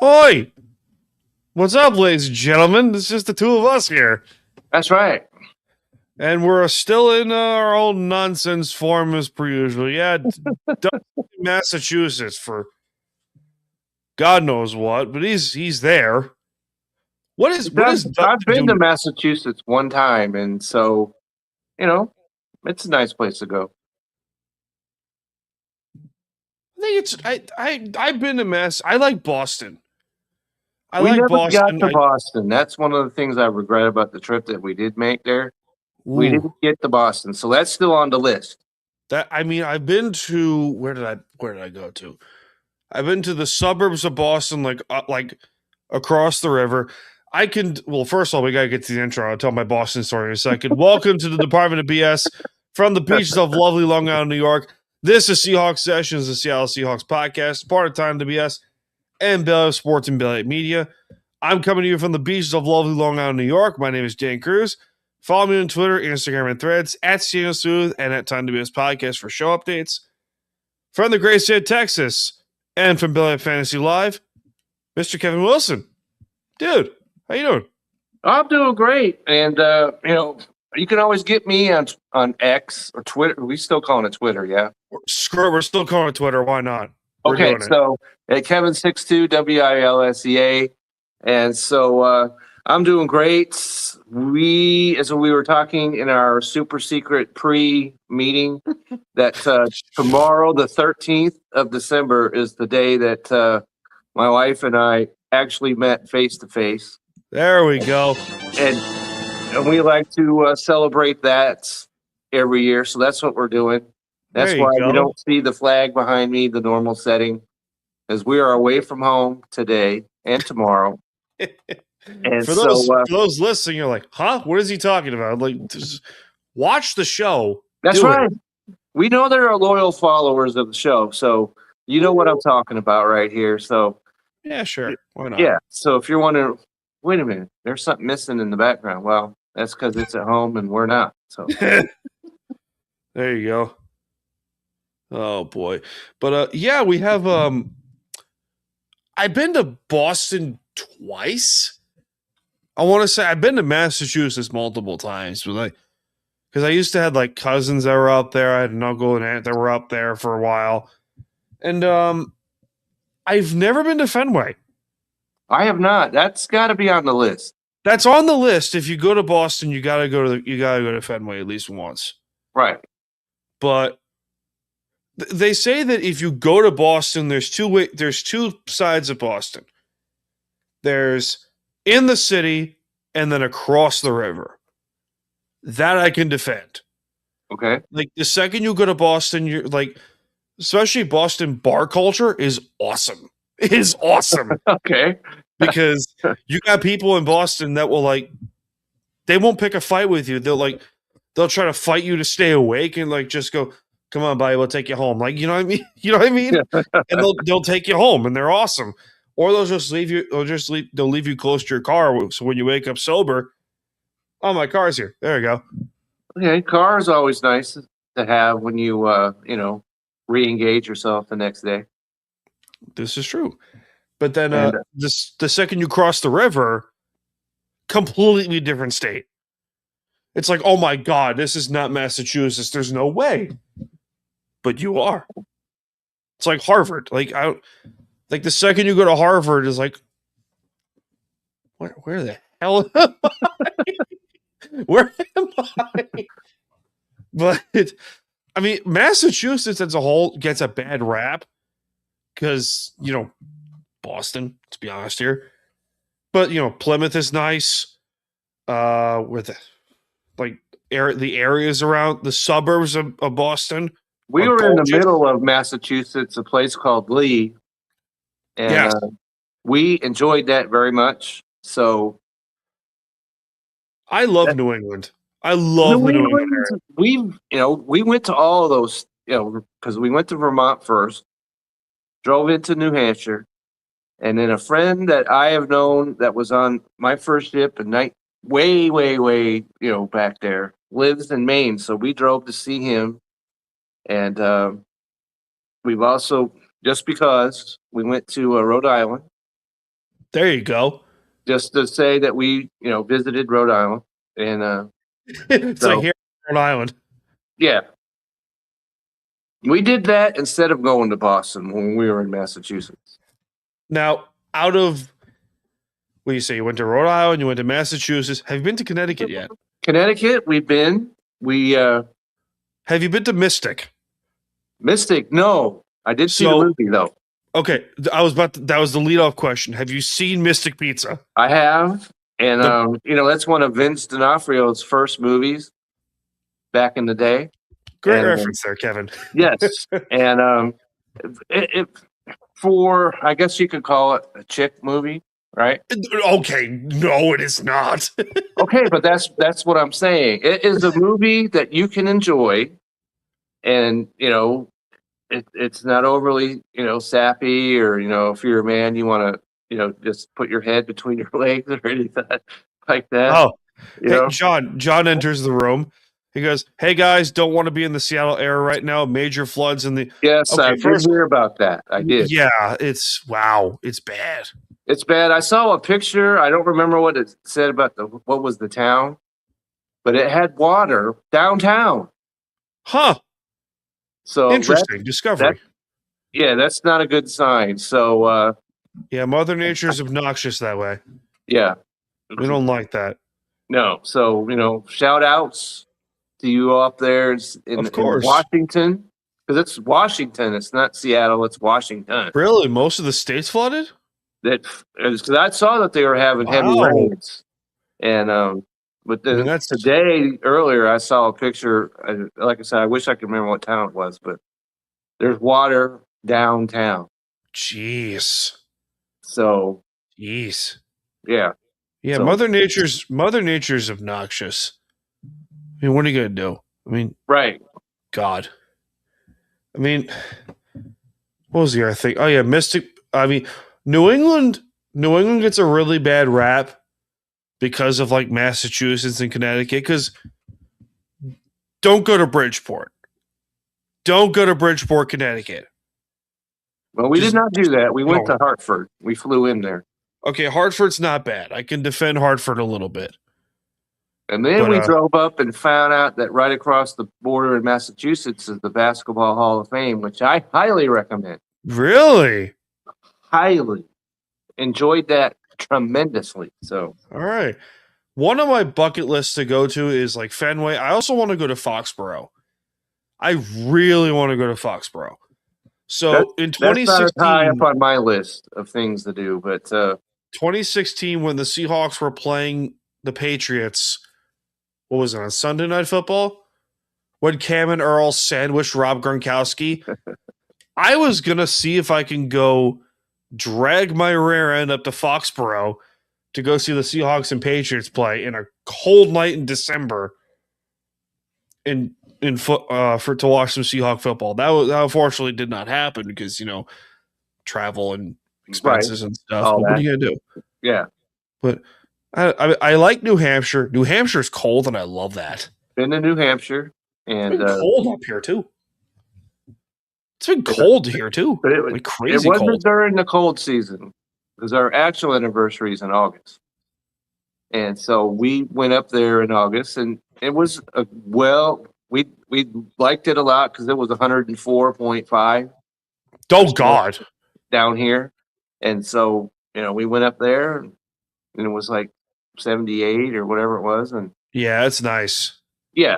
Oi! What's up, ladies and gentlemen? It's just the two of us here. That's right. And we're still in our old nonsense form as per usual. Yeah, Massachusetts for God knows what, but he's there. What is I've Dustin been to doing? Massachusetts one time, and so you know, it's a nice place to go. I think it's I've been to Mass. I like Boston. I We like never got Boston. to Boston. That's one of the things I regret about the trip that we did make there. We Ooh, didn't get to Boston, so that's still on the list. I've been to where did I go to? I've been to the suburbs of Boston, like across the river. First of all, we gotta get to the intro. I'll tell my Boston story in a second. Welcome to the Department of BS from the beaches of lovely Long Island, New York. This is Seahawks Sessions, the Seattle Seahawks podcast, part of Time to BS and Bell Sports and Bell Media. I'm coming to you from the beaches of lovely Long Island, New York. My name is Dan Cruz. Follow me on Twitter, Instagram, and Threads at Soooo and at Time to BS Podcast for show updates. From the great state of Texas and from Billy Fantasy Live, Mr. Kevin Wilson. Dude, how you doing? I'm doing great, and you can always get me on X or Twitter. We still calling it Twitter, yeah. Screw it, we're still calling it Twitter. Why not? We're Okay, doing it. so at Kevin62 WILSEA, and so I'm doing great. As we were talking in our super secret pre-meeting, that tomorrow, the 13th of December, is the day that my wife and I actually met face to face, There we go. and we like to celebrate that every year. So that's what we're doing. That's There you why you go. don't see the flag behind me, the normal setting, as we are away from home today and tomorrow. And For so those listening, you're like, huh? What is he talking about? Like, just watch the show. that's Do right. it. We know there are loyal followers of the show, so you know what I'm talking about right here. So Yeah, sure. Why not? yeah. So if you're wondering, wait a minute, there's something missing in the background. Well, that's because it's at home and we're not. So There you go. Oh boy. But yeah, we have I've been to Boston twice. I want to say I've been to Massachusetts multiple times, but because I used to have like cousins that were up there. I had an uncle and aunt that were up there for a while. And I've never been to Fenway. I have not. That's got to be on the list. That's on the list. If you go to Boston, you gotta go to Fenway at least once. Right. But they say that if you go to Boston, there's two sides of Boston. There's in the city and then across the river. That I can defend. Okay. Like the second you go to Boston, you're like, especially Boston bar culture is awesome. It is awesome Okay. because you got people in Boston that will they won't pick a fight with you. They'll try to fight you to stay awake and just go, come on, buddy, we'll take you home. Like, you know what I mean? You know what I mean? And they'll take you home and they're awesome. Or they'll just leave you, they'll leave you close to your car. So when you wake up sober, oh, my car's here. There you go. Okay. Car is always nice to have when you re-engage yourself the next day. This is true. But then And the second you cross the river, completely different state. It's like, oh my God, this is not Massachusetts. There's no way. But you are. It's like Harvard. Like the second you go to Harvard is like, where the hell am I? Where am I? But I mean, Massachusetts as a whole gets a bad rap because, Boston, to be honest here. But, Plymouth is nice. With the areas around the suburbs of Boston. we Are were in the gorgeous. middle of Massachusetts, a place called Lee, and Yes. we enjoyed that very much. So I love New England. I love the New England area. we went to all of those, because we went to Vermont first, drove into New Hampshire, and then a friend that I have known that was on my first ship and night way, way, way, back there lives in Maine. So we drove to see him. And we've also, just because we went to Rhode Island There you go. just to say that we, visited Rhode Island. And It's like here in Rhode Island. yeah, we did that instead of going to Boston when we were in Massachusetts. Now, out of what do you say? You went to Rhode Island, you went to Massachusetts. Have you been to Connecticut yet? Connecticut, we've been. Have you been to Mystic? Mystic, no. I did see the movie though. Okay, that was the lead-off question. Have you seen Mystic Pizza? I have, and that's one of Vince D'Onofrio's first movies back in the day. Great reference there, Kevin. Yes, and for I guess you could call it a chick movie, right? Okay, no, it is not. Okay, but that's what I'm saying. It is a movie that you can enjoy, and it's not overly sappy, or if you're a man you want to just put your head between your legs or anything like that. Oh, hey, John enters the room. He goes, "Hey guys, don't want to be in the Seattle area right now. Major floods in the." Yes, okay, I did hear about that. I did. Yeah, it's bad. It's bad. I saw a picture. I don't remember what it said about what was the town, but it had water downtown. Huh. So interesting discovery. That's not a good sign. So yeah, Mother Nature's obnoxious that way. Yeah, we don't like that. No. So shout outs to you up there in Washington, because it's Washington. It's not Seattle. It's Washington. Really, most of the state's flooded. Because I saw that they were having heavy rains, and but then earlier I saw a picture. Like I said, I wish I could remember what town it was, but there's water downtown. Jeez. So. Jeez. Yeah. Yeah. So, Mother Nature's obnoxious. I mean, what are you gonna do? I mean, right. God. I mean, what was the other thing? Oh yeah, Mystic. I mean, New England gets a really bad rap because of like Massachusetts and Connecticut. Because don't go to Bridgeport. Don't go to Bridgeport, Connecticut. Well, we did not do that. We went to Hartford. We flew in there. Okay, Hartford's not bad. I can defend Hartford a little bit. And then we drove up and found out that right across the border in Massachusetts is the Basketball Hall of Fame, which I highly recommend. Really? Highly. Enjoyed that tremendously. So, all right. One of my bucket lists to go to is like Fenway. I also want to go to Foxborough. I really want to go to Foxborough. So in 2016, that's not high up on my list of things to do, but 2016 when the Seahawks were playing the Patriots, what was it, on Sunday Night Football? When Cam and Earl sandwiched Rob Gronkowski, I was gonna see if I can go drag my rear end up to Foxborough to go see the Seahawks and Patriots play in a cold night in December to watch some Seahawk football. That unfortunately did not happen because travel and expenses and stuff. But what are you gonna do? Yeah, but I like New Hampshire. New Hampshire's cold, and I love that. Been to New Hampshire, and it's been cold up here too. It's been cold here too, but like crazy. It wasn't cold. During the cold season, because our actual anniversary is in August, and so we went up there in August, and it was we liked it a lot because it was 104.5. Oh God, down here, and so we went up there, and it was like 78 or whatever it was, and yeah, that's nice. Yeah,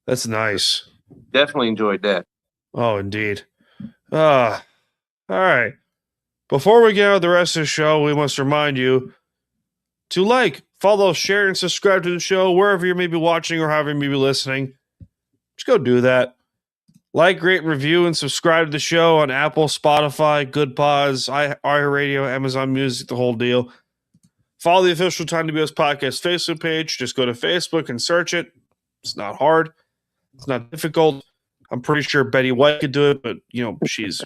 that's nice. Definitely enjoyed that. Oh, indeed. All right. Before we get out of the rest of the show, we must remind you to like, follow, share, and subscribe to the show wherever you may be watching or however you may be listening. Just go do that. Like, rate, review, and subscribe to the show on Apple, Spotify, Good Pods, iHeartRadio, Amazon Music, the whole deal. Follow the official Time to BS Podcast Facebook page. Just go to Facebook and search it. It's not hard. It's not difficult. I'm pretty sure Betty White could do it, but she's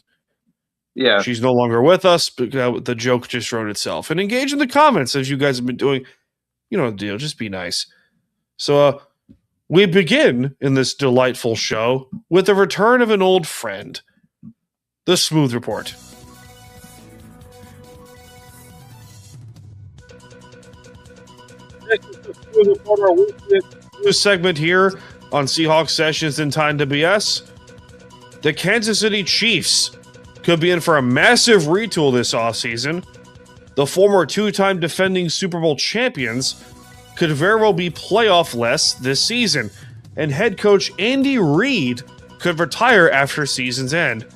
no longer with us. But the joke just wrote itself. And engage in the comments as you guys have been doing. The deal. Just be nice. So we begin in this delightful show with the return of an old friend, the Smooth Report. News segment here on Seahawks Sessions in Time to BS. The Kansas City Chiefs could be in for a massive retool this offseason. The former two-time defending Super Bowl champions could very well be playoff-less this season, and head coach Andy Reid could retire after season's end.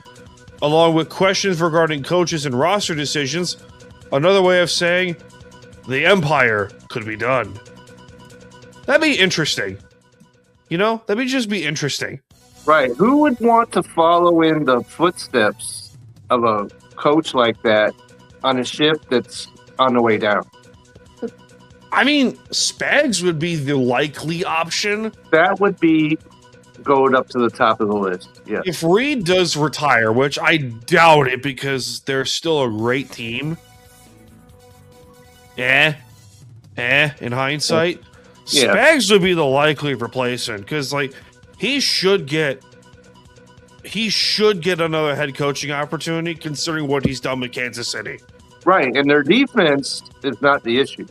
Along with questions regarding coaches and roster decisions, another way of saying the empire could be done. That'd be interesting. That'd just be interesting. Right. Who would want to follow in the footsteps of a coach like that on a ship that's on the way down? I mean, Spags would be the likely option. That would be going up to the top of the list. Yeah. If Reed does retire, which I doubt it because they're still a great team. In hindsight. Yeah. Spags would be the likely replacement because, he should get another head coaching opportunity considering what he's done with Kansas City. Right, and their defense is not the issue.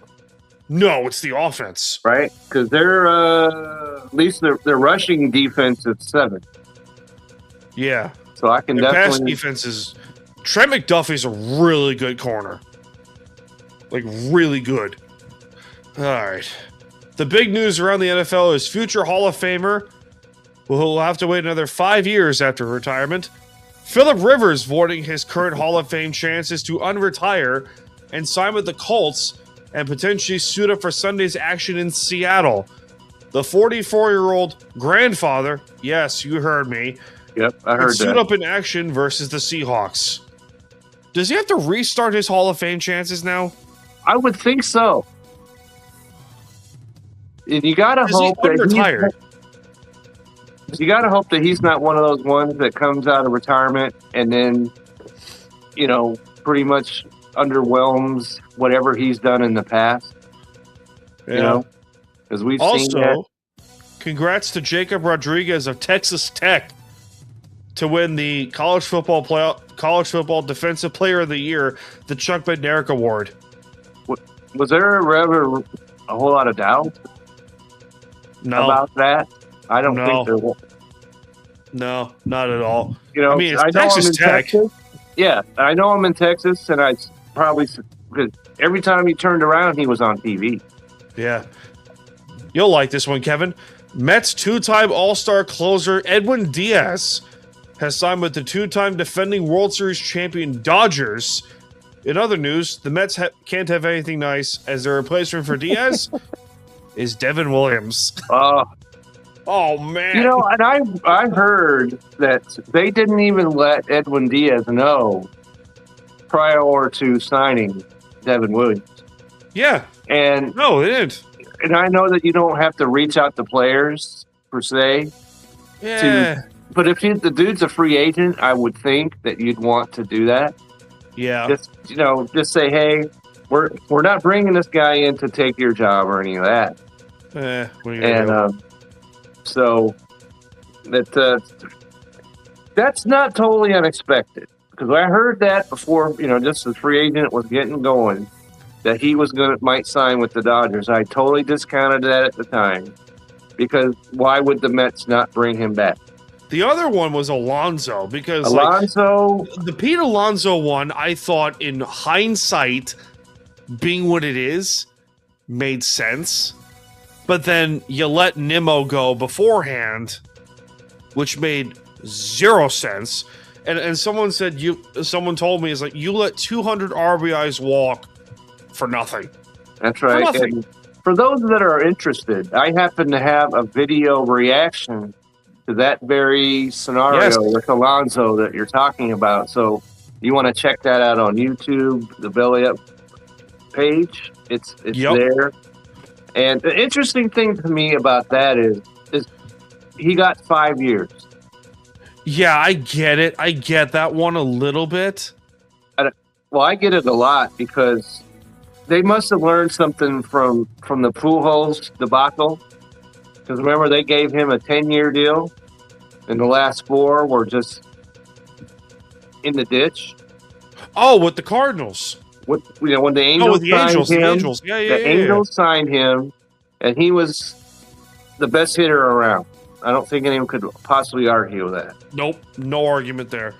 No, it's the offense. Right, because they're at least their rushing defense is 7. Yeah. So I can Their pass definitely defense is Trent McDuffie's a really good corner. Really good. All right. The big news around the NFL is future Hall of Famer who will have to wait another 5 years after retirement. Phillip Rivers voiding his current Hall of Fame chances to unretire and sign with the Colts and potentially suit up for Sunday's action in Seattle. The 44-year-old grandfather, yes, you heard me, Yep, I heard suit that. up in action versus the Seahawks. Does he have to restart his Hall of Fame chances now? I would think so. And you gotta hope that retired. you gotta hope that he's not one of those ones that comes out of retirement and then, pretty much underwhelms whatever he's done in the past. Yeah. Because we've seen that. Also, congrats to Jacob Rodriguez of Texas Tech to win the college football defensive player of the year, the Chuck Bednarik Award. Was there ever a whole lot of doubt about that? I don't think there was. No, not at all. It's Texas Tech. Texas. Yeah, I know I'm in Texas, and I probably because every time he turned around, he was on TV. Yeah. You'll like this one, Kevin. Mets two-time All-Star closer Edwin Diaz has signed with the two-time defending World Series champion Dodgers. In other news, the Mets can't have anything nice as their replacement for Diaz is Devin Williams. Oh, man. And I've heard that they didn't even let Edwin Diaz know prior to signing Devin Williams. Yeah. And no, they didn't. And I know that you don't have to reach out to players per se. Yeah. But if the dude's a free agent, I would think that you'd want to do that. Yeah. Just say, hey, we're not bringing this guy in to take your job or any of that. What are you gonna do? So that's not totally unexpected because I heard that before. Just the free agent was getting going, that he was might sign with the Dodgers. I totally discounted that at the time because why would the Mets not bring him back? The other one was Alonso because the Pete Alonso one, I thought in hindsight, being what it is, made sense. But then you let Nimmo go beforehand, which made zero sense. And someone told me you let 200 RBIs walk for nothing. That's right. For nothing. And for those that are interested, I happen to have a video reaction to that very scenario with Alonso that you're talking about. So you want to check that out on YouTube, the Belly Up page. It's there. And the interesting thing to me about that is he got 5 years. Yeah, I get it. I get that one a little bit. Well, I get it a lot because they must have learned something from the Pujols debacle. Because remember, they gave him a 10-year deal, and the last 4 were just in the ditch. Oh, with the Cardinals. when the Oh, Angels with the signed Angels. him, The Angels. Yeah, yeah, the yeah, yeah. Angels signed him, and he was the best hitter around. I don't think anyone could possibly argue that. Nope. No argument there.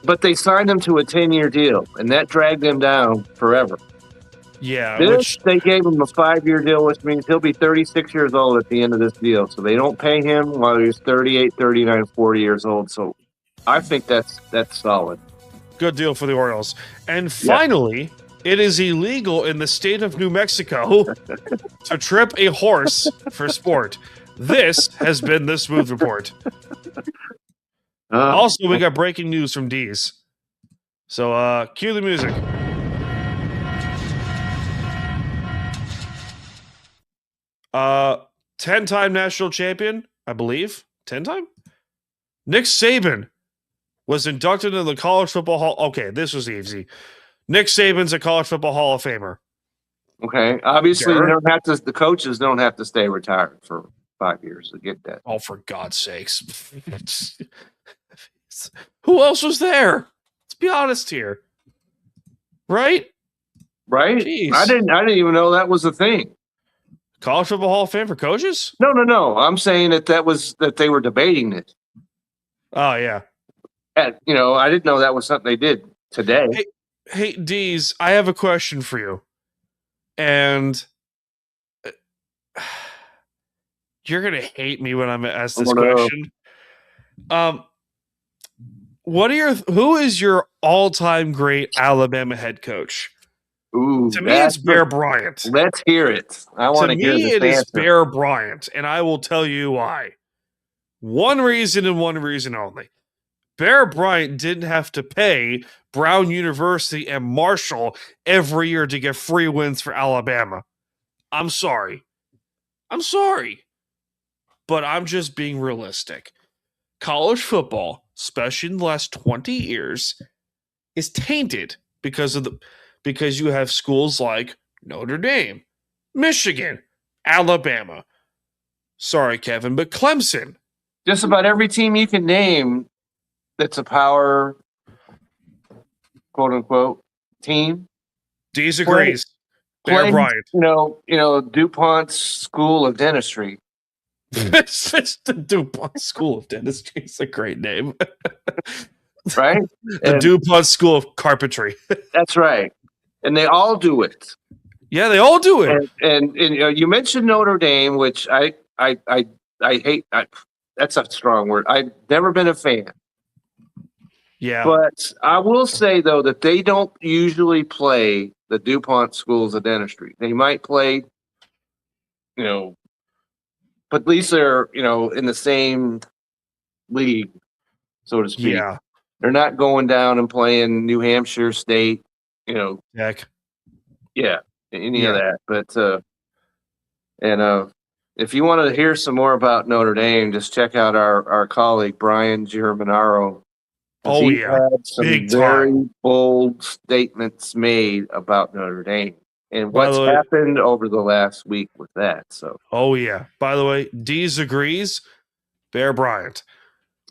But they signed him to a 10-year deal, and that dragged them down forever. Yeah, This, they gave him a 5-year deal, which means he'll be 36 years old at the end of this deal. So they don't pay him while he's 38, 39, 40 years old. So I think that's solid. good deal for the Orioles. And finally, it is illegal in the state of New Mexico to trip a horse for sport. This has been the Smooth Report. Also, we got breaking news from D's. So, cue the music. Uh, 10-time national champion, I believe. 10-time? Nick Saban was inducted into the College Football Hall. Okay, this was easy. Nick Saban's a College Football Hall of Famer. Okay. Obviously, Sure. you don't have to. The coaches don't have to stay retired for 5 years to get that. Oh, for God's sakes. Who else was there? Let's be honest here. Right? Right? Jeez. I didn't even know that was a thing. College Football Hall of Fame for coaches? No. I'm saying that they were debating it. Oh, yeah. And, I didn't know that was something they did today. Hey, Deez, I have a question for you. And you're going to hate me when I'm asked this question. Who is your all-time great Alabama head coach? Ooh, to me, it's Bear Bryant. Let's hear it. I want to hear this it answer. Is Bear Bryant, and I will tell you why. One reason and one reason only. Bear Bryant didn't have to pay Brown University and Marshall every year to get free wins for Alabama. I'm sorry. But I'm just being realistic. College football, especially in the last 20 years, is tainted because you have schools like Notre Dame, Michigan, Alabama. Sorry, Kevin, but Clemson. Just about every team you can name that's a power, quote unquote, team. Deez agrees. Bear Bryant. DuPont School of Dentistry. It's just the DuPont School of Dentistry. It's a great name. Right? The DuPont School of Carpentry. That's right. And they all do it. Yeah, they all do it. And you mentioned Notre Dame, which I hate. That's a strong word. I've never been a fan. Yeah. But I will say, though, that they don't usually play the DuPont Schools of Dentistry. They might play, but at least they're, in the same league, so to speak. Yeah. They're not going down and playing New Hampshire State, Heck. Yeah, any of that. But, if you want to hear some more about Notre Dame, just check out our colleague, Brian Germanaro. Oh, he had some big very time. bold statements made about Notre Dame and what's happened over the last week with that. So, oh yeah. By the way, Deez agrees. Bear Bryant.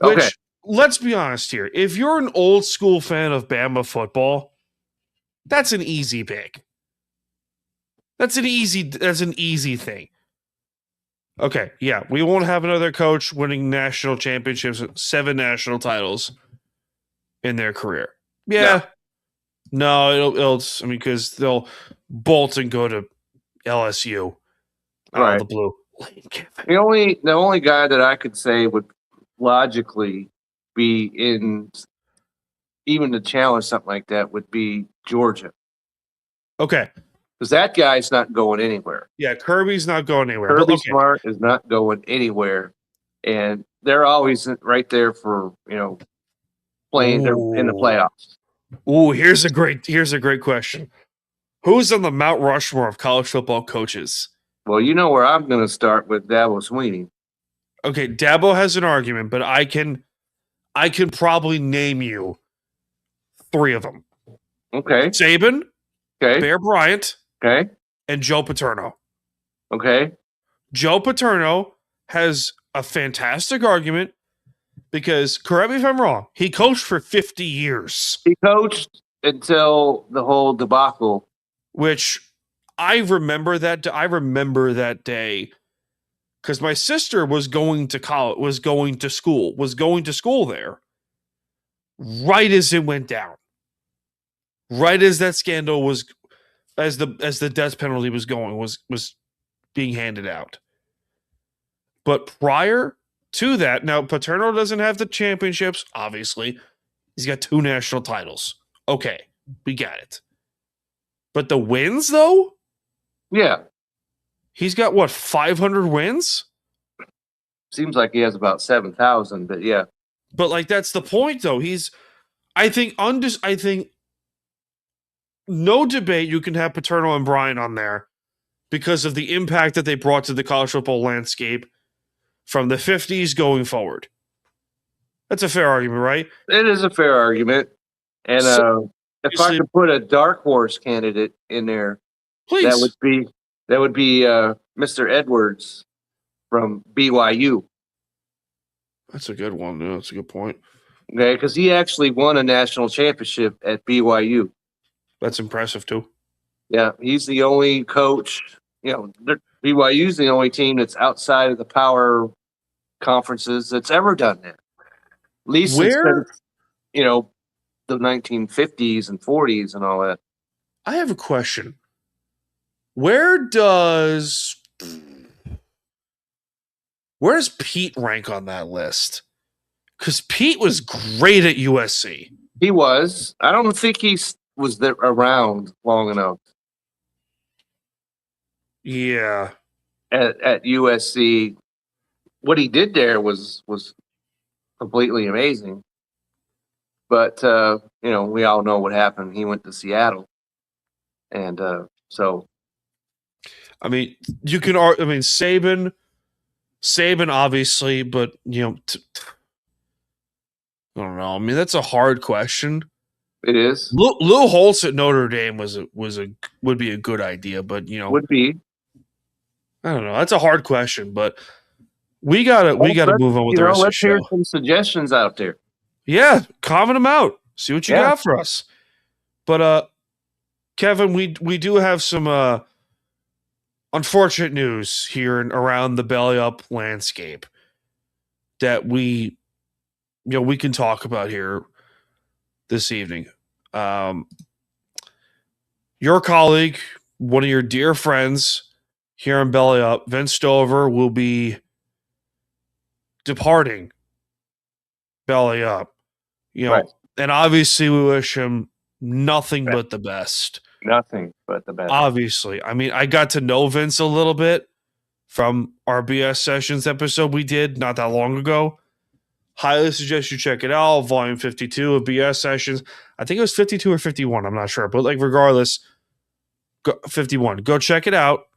Which, let's be honest here. If you're an old school fan of Bama football, that's an easy pick. That's an easy thing. Okay, yeah, we won't have another coach winning national championships, 7 national titles in their career. Yeah. No, because they'll bolt and go to LSU. Out of the blue. The only guy that I could say would logically be in even to challenge something like that would be Georgia. Okay. Because that guy's not going anywhere. Yeah, Kirby's not going anywhere. Kirby Smart is not going anywhere. And they're always right there for, playing in the playoffs. Ooh, here's a great question. Who's on the Mount Rushmore of college football coaches? Well, you know where I'm going to start with Dabo Swinney. Okay, Dabo has an argument, but I can probably name you 3 of them. Okay. Saban. Okay. Bear Bryant. Okay. And Joe Paterno. Okay. Joe Paterno has a fantastic argument because, correct me if I'm wrong, he coached for 50 years. He coached until the whole debacle. which I remember that day because my sister was going to college, was going to school there right as it went down, right as that scandal was, as the death penalty was being handed out. But prior to that, now Paterno doesn't have the championships, obviously. He's got 2 national titles. Okay, we got it. But the wins, though? Yeah, He's got, what, 500 wins? seems like he has about 7,000, but yeah. But, like, that's the point, though. I think no debate you can have Paterno and Bryant on there because of the impact that they brought to the college football landscape from the 50s going forward. That's a fair argument, right? It is a fair argument. And So, if I could put a dark horse candidate in there, please. that would be Mr. Edwards from BYU. That's a good one. Yeah, that's a good point. Okay, because he actually won a national championship at BYU. That's impressive, too. Yeah, he's the only coach. BYU's the only team that's outside of the power conferences that's ever done that. At least since the 1950s and 40s and all that. I have a question. Where does Pete rank on that list? Because Pete was great at USC. He was. I don't think he was there around long enough. Yeah. At USC, what he did there was completely amazing. But we all know what happened. He went to Seattle, and so. I mean, you can. I mean, Saban, obviously, but I don't know. I mean, that's a hard question. It is. Lou Holtz at Notre Dame would be a good idea, but would be. I don't know. That's a hard question, but we gotta move on with the rest of the show. Let's hear some suggestions out there. Yeah, comment them out. See what you got for us. But Kevin, we do have some unfortunate news here and around the belly up landscape that we can talk about here this evening. Your colleague, one of your dear friends here in Belly Up, Vince Stover, will be departing Belly Up. Right. And obviously we wish him nothing but the best. Nothing but the best. Obviously. I mean, I got to know Vince a little bit from our BS Sessions episode we did not that long ago. Highly suggest you check it out. Volume 52 of BS Sessions. I think it was 52 or 51. I'm not sure. But regardless, 51. Go check it out.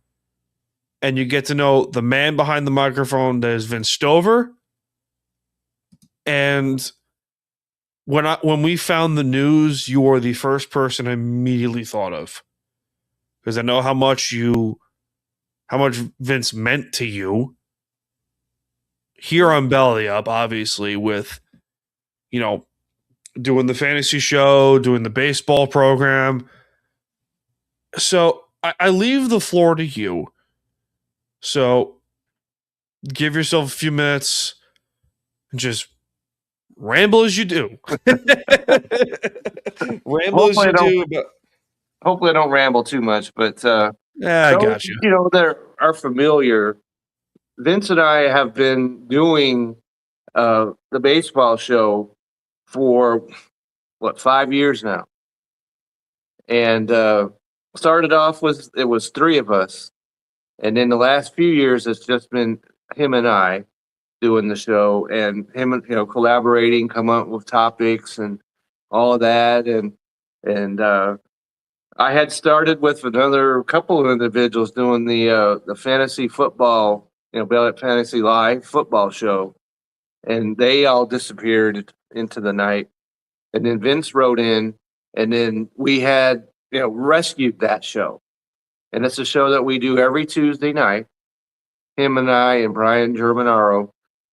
And you get to know the man behind the microphone that is Vince Stover. And when we found the news, you were the first person I immediately thought of. Because I know how much Vince meant to you. Here on Belly Up, obviously, with, doing the fantasy show, doing the baseball program. So I leave the floor to you. So give yourself a few minutes and just ramble as you do. Hopefully I don't ramble too much, but I got you. There are familiar. Vince and I have been doing the baseball show for 5 years now, and started off with it was 3 of us, and in the last few years it's just been him and I doing the show, and him collaborating, come up with topics and all of that, and I had started with another couple of individuals doing the fantasy football. Belly Up Fantasy Live football show, and they all disappeared into the night. And then Vince wrote in, and then we had rescued that show. And it's a show that we do every Tuesday night, him and I and Brian Germanaro.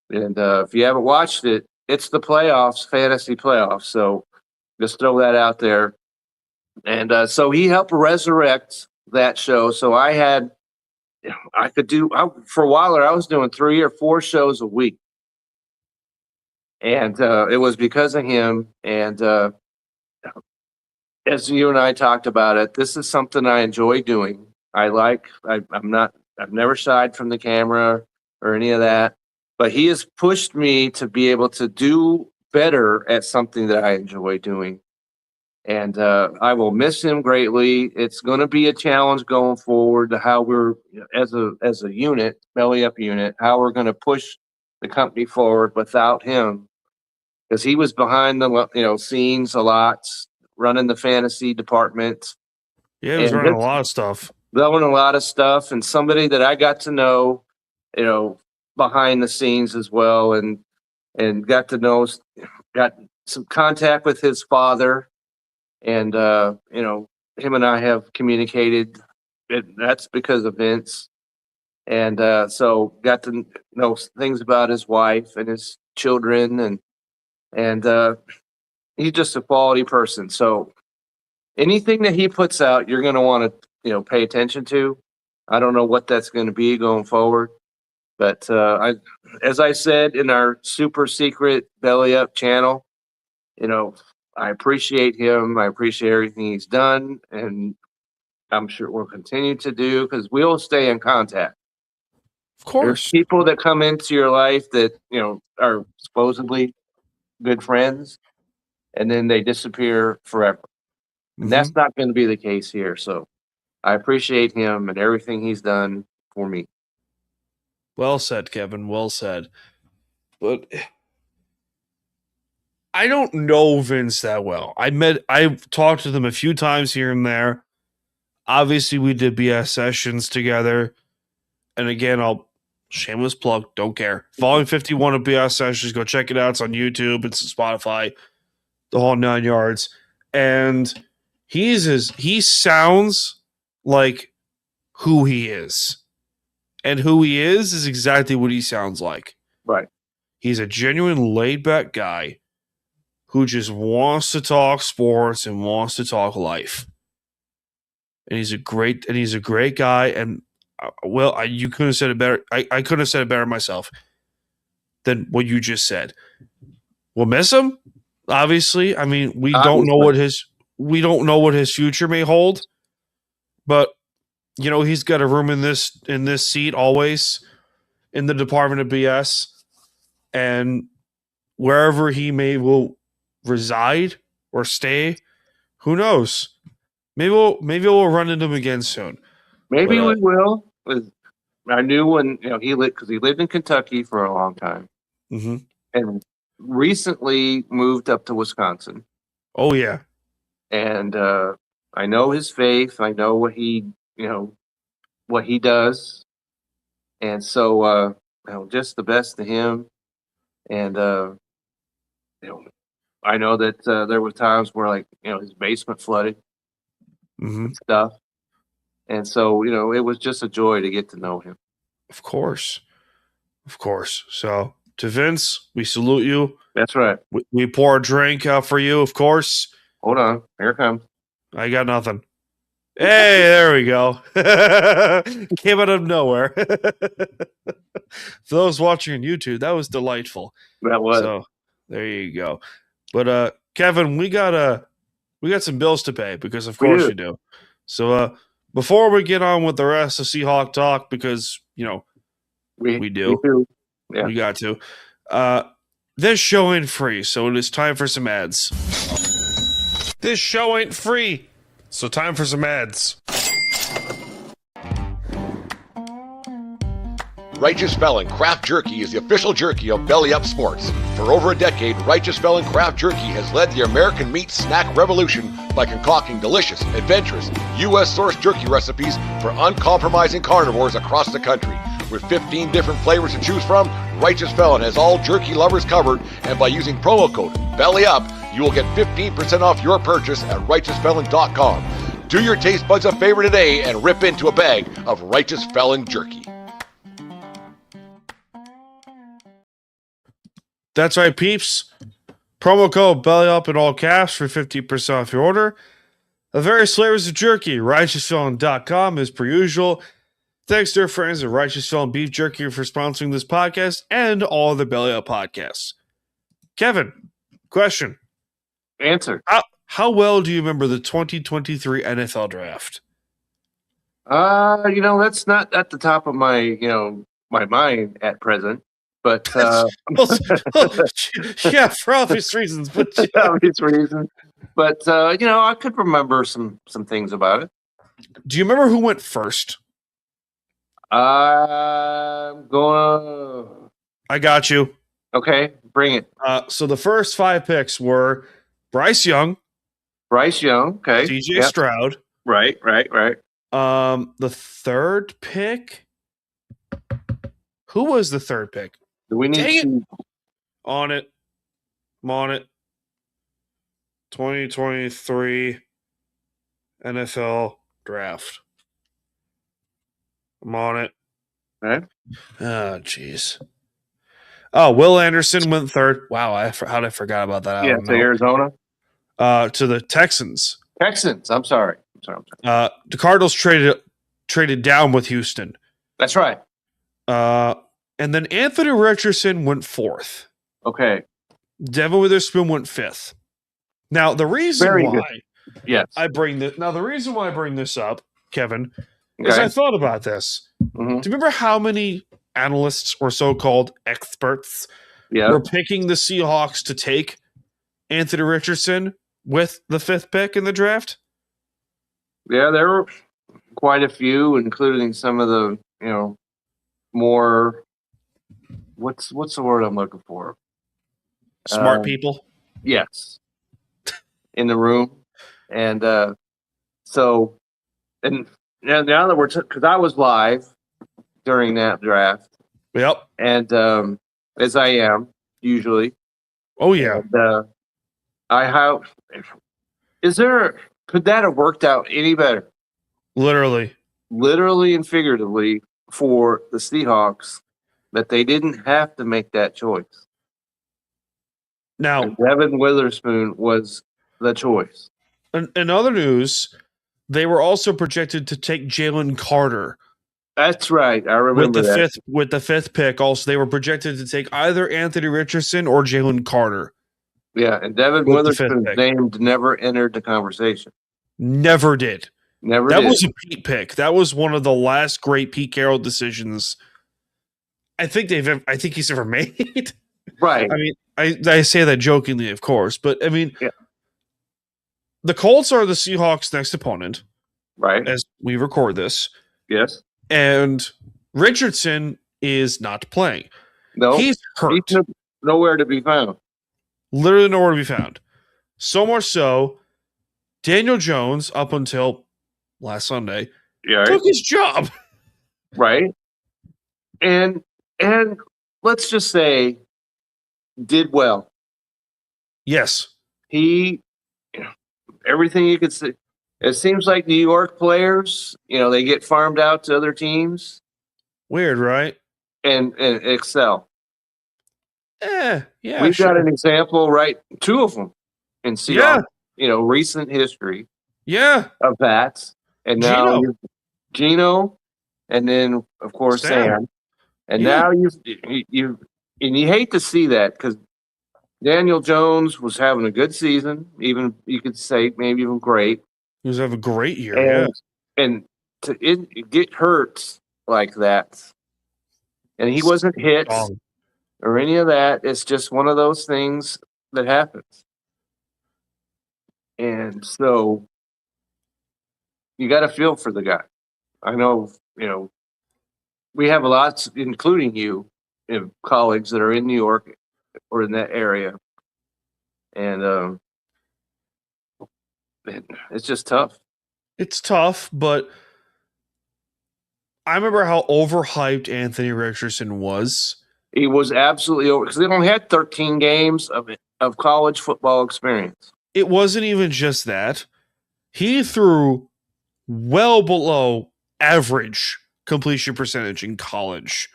And if you haven't watched it, it's the playoffs, fantasy playoffs. So just throw that out there. And so he helped resurrect that show. So I could do, for a while there, I was doing 3 or 4 shows a week. And it was because of him. And as you and I talked about it, this is something I enjoy doing. I've never shied from the camera or any of that, but he has pushed me to be able to do better at something that I enjoy doing. And I will miss him greatly. It's going to be a challenge going forward to how we're, as a unit, belly up unit, how we're going to push the company forward without him, because he was behind the scenes a lot, running the fantasy department Yeah, he was and running a just lot of stuff. knowing a lot of stuff, and somebody that I got to know, behind the scenes as well, and got some contact with his father, and him and I have communicated. That's because of Vince, and so got to know things about his wife and his children, and he's just a quality person. So anything that he puts out, you're going to want to pay attention to. I don't know what that's going to be going forward, but as I said in our super secret belly up channel, I appreciate him. I appreciate everything he's done, and I'm sure we'll continue to do, because we'll stay in contact. Of There's course. people that come into your life that are supposedly good friends, and then they disappear forever. And Hmm. that's not going to be the case here. So I appreciate him and everything he's done for me. Well said, Kevin. Well said. But I don't know Vince that well. I've talked to them a few times here and there. Obviously, we did BS sessions together. And again, I'll shameless plug, don't care. Volume 51 of BS sessions, go check it out. It's on YouTube, it's on Spotify, the whole 9 yards. And he sounds like who he is. And who he is exactly what he sounds like. Right. He's a genuine laid back guy who just wants to talk sports and wants to talk life. And he's a great guy. And you couldn't have said it better. I couldn't have said it better myself than what you just said. We'll miss him, obviously. I mean, we don't know what his future may hold, but he's got a room in this seat always in the Department of BS, and wherever he will reside or stay, who knows? Maybe we'll run into him again soon. Maybe we But will. I knew when because he lived in Kentucky for a long time, mhm. and recently moved up to Wisconsin. Oh yeah, And I know his faith. I know what he does, and so just the best to him. And you know, I know that there were times where his basement flooded hmm and stuff, and so it was just a joy to get to know him. of course, of course. So to Vince, we salute you. That's right. We pour a drink out for you, of course. Hold on, here it comes. I got nothing. Hey, there we go. Came out of nowhere. For those watching on YouTube, that was delightful. That was. So there you go. But Kevin, we got some bills to pay, because of course do. you do. So before we get on with the rest of Seahawk talk, because we do. Yeah. We got to. This show ain't free, so it is time for some ads. This show ain't free, so time for some ads. Righteous Felon Craft Jerky is the official jerky of Belly Up Sports. For over a decade, Righteous Felon Craft Jerky has led the American meat snack revolution by concocting delicious, adventurous, U.S.-sourced jerky recipes for uncompromising carnivores across the country. With 15 different flavors to choose from, Righteous Felon has all jerky lovers covered, and by using promo code BELLYUP, you will get 15% off your purchase at righteousfelon.com. Do your taste buds a favor today and rip into a bag of Righteous Felon jerky. That's right, peeps. Promo code BELLYUP in all caps for 50% off your order. The various flavors of jerky, righteousfelon.com as per usual. Thanks to our friends at Righteous Felon Beef Jerky for sponsoring this podcast and all the Belly Up podcasts. Kevin, question. Answer. How well do you remember the 2023 NFL draft? That's not at the top of my, my mind at present. But yeah, for obvious reasons. But obvious reasons. But I could remember some things about it. Do you remember who went first? I'm going. I got you. Okay, bring it. So the first 5 picks were Bryce Young, okay, CJ Stroud. Right. The third pick. Who was the third pick? Do we need to on it? I'm on it. 2023 NFL draft. I'm on it. Okay. Oh, jeez. Oh, Will Anderson went third. Wow, how did I forgot about that? Yeah, to Arizona. To the Texans. I'm sorry. The Cardinals traded down with Houston. That's right. And then Anthony Richardson went 4th. Okay. Devin Witherspoon went 5th. Now the reason I bring this up, Kevin, is I thought about this. Mm-hmm. Do you remember how many analysts or so-called experts were picking the Seahawks to take Anthony Richardson with the 5th pick in the draft? Yeah, there were quite a few, including some of the, more what's the word I'm looking for? Smart people? Yes. In the room. And now that we're because I was live during that draft. Yep. And as I am usually. Oh yeah. And, could that have worked out any better? Literally and figuratively for the Seahawks that they didn't have to make that choice. Now, and Devin Witherspoon was the choice. In other news, they were also projected to take Jalen Carter. That's right. I remember with the 5th pick. Also, they were projected to take either Anthony Richardson or Jalen Carter. Yeah, and Devin Witherspoon's name never entered the conversation. Never did. That was a Pete pick. That was one of the last great Pete Carroll decisions I think he's ever made. Right. I mean, I say that jokingly, of course, but I mean, the Colts are the Seahawks' next opponent. Right. As we record this. Yes. And Richardson is not playing. No. He's hurt. He's nowhere to be found. Literally nowhere to be found. So much so, Daniel Jones, up until last Sunday, took his job. Right. And let's just say, did well. Yes. He, everything you could see. It seems like New York players, they get farmed out to other teams. Weird, right? And excel. Yeah. We've got an example, right? 2 of them in Seattle. Recent history. Yeah. Of that. And now Gino, and then of course Sam. And now you hate to see that because Daniel Jones was having a good season, even you could say maybe even great. He was having a great year, and to get hurt like that, and he wasn't hit or any of that. It's just one of those things that happens, and so you got to feel for the guy. I know, we have lots, including you, colleagues that are in New York or in that area, and it's just tough. It's tough, but I remember how overhyped Anthony Richardson was. He was absolutely over because they only had 13 games of college football experience. It wasn't even just that. He threw well below average completion percentage in college,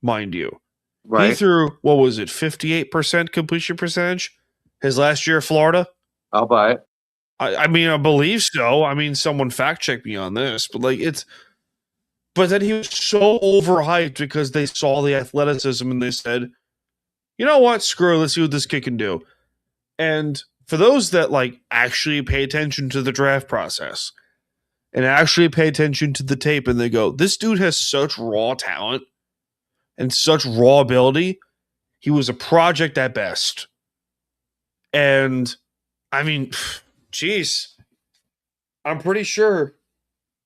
mind you. Right. He threw, 58% completion percentage his last year at Florida? I'll buy it. I mean, I believe so. I mean, someone fact check me on this, but but then he was so overhyped because they saw the athleticism and they said, you know what? Screw it. Let's see what this kid can do. And for those that actually pay attention to the draft process and actually pay attention to the tape and they go, this dude has such raw talent and such raw ability. He was a project at best. And I mean, geez, I'm pretty sure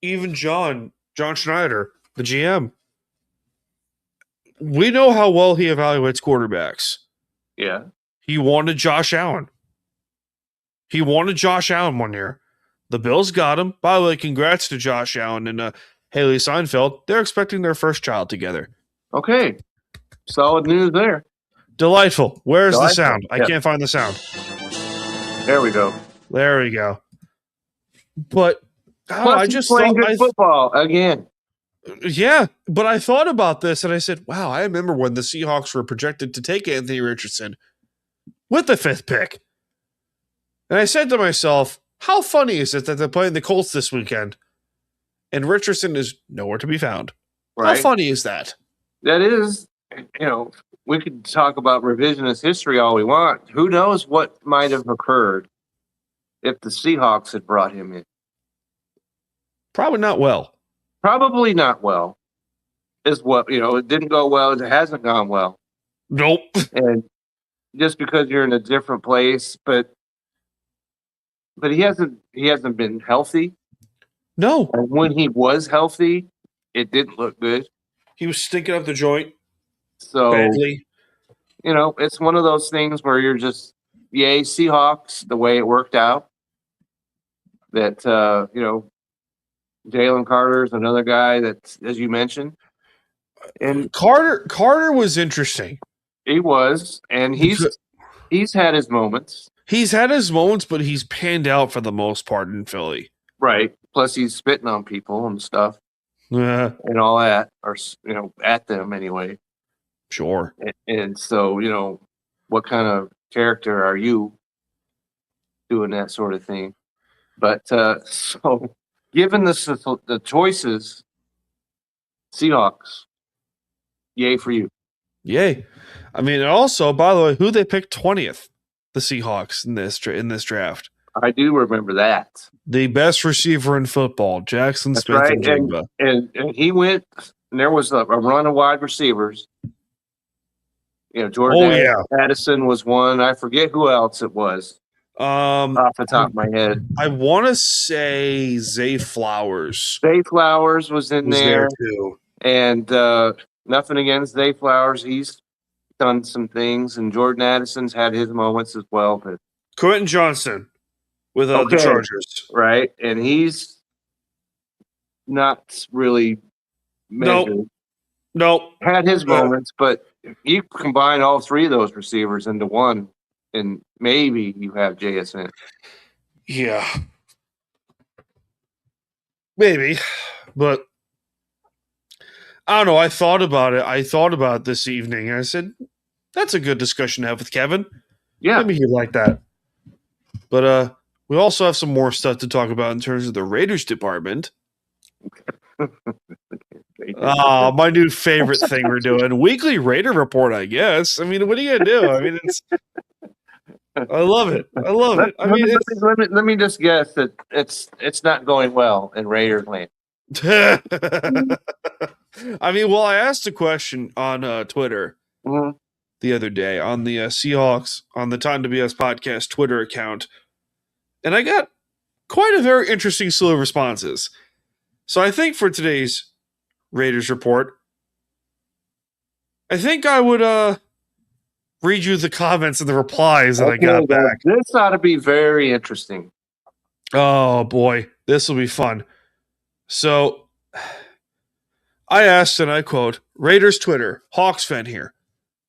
even John Schneider, the GM, we know how well he evaluates quarterbacks. Yeah. He wanted Josh Allen. He wanted Josh Allen one year. The Bills got him. By the way, congrats to Josh Allen and Haley Seinfeld. They're expecting their first child together. Okay. Solid news there. Delightful. Where's the sound? I can't find the sound. There we go. There we go. But I just playing good football again. Yeah, but I thought about this and I said, wow, I remember when the Seahawks were projected to take Anthony Richardson with the 5th pick. And I said to myself, how funny is it that they're playing the Colts this weekend and Richardson is nowhere to be found? Right. How funny is that? That is, we could talk about revisionist history all we want. Who knows what might have occurred if the Seahawks had brought him in? Probably not well. Probably not well. Is what, it didn't go well. It hasn't gone well. Nope. And just because you're in a different place, but he hasn't been healthy. No. And when he was healthy, it didn't look good. He was stinking up the joint. So badly. It's one of those things where you're just, yay, Seahawks, the way it worked out. That Jalen Carter's another guy that, as you mentioned. And Carter was interesting. He was, and he's had his moments. He's had his moments, but he's panned out for the most part in Philly. Right. Plus, he's spitting on people and stuff. Yeah. And all that, or, at them anyway. Sure. And so, what kind of character are you doing that sort of thing? But, so, given the choices, Seahawks, yay for you. Yay. I mean, also, by the way, who they picked 20th? The Seahawks in this draft. I do remember that. The best receiver in football, Jackson Smith. Right. And he went, and there was a run of wide receivers. Jordan Addison was one. I forget who else it was. Off the top of my head, I want to say Zay Flowers. Zay Flowers was there too. And nothing against Zay Flowers. He's done some things, and Jordan Addison's had his moments as well. But Quentin Johnston with the Chargers, right? And he's not really measured. Nope. Had his moments, but you combine all 3 of those receivers into one, and maybe you have JSN. Yeah. Maybe. But I don't know. I thought about it. I thought about it this evening, and I said, that's a good discussion to have with Kevin. Yeah. Maybe he'd like that. But we also have some more stuff to talk about in terms of the Raiders department. My new favorite thing we're doing. Weekly Raider report, I guess. I mean, what are you going to do? I mean, I love it. I love it. I mean, let me just guess that it's not going well in Raiders land. I mean, well, I asked a question on Twitter the other day on the Seahawks on the Time to BS podcast Twitter account, and I got quite a very interesting slew of responses. So I think for today's Raiders report, I think I would read you the comments and the replies that I got back. This ought to be very interesting. Oh boy, this will be fun. So I asked, and I quote, Raiders Twitter, Hawks fan here.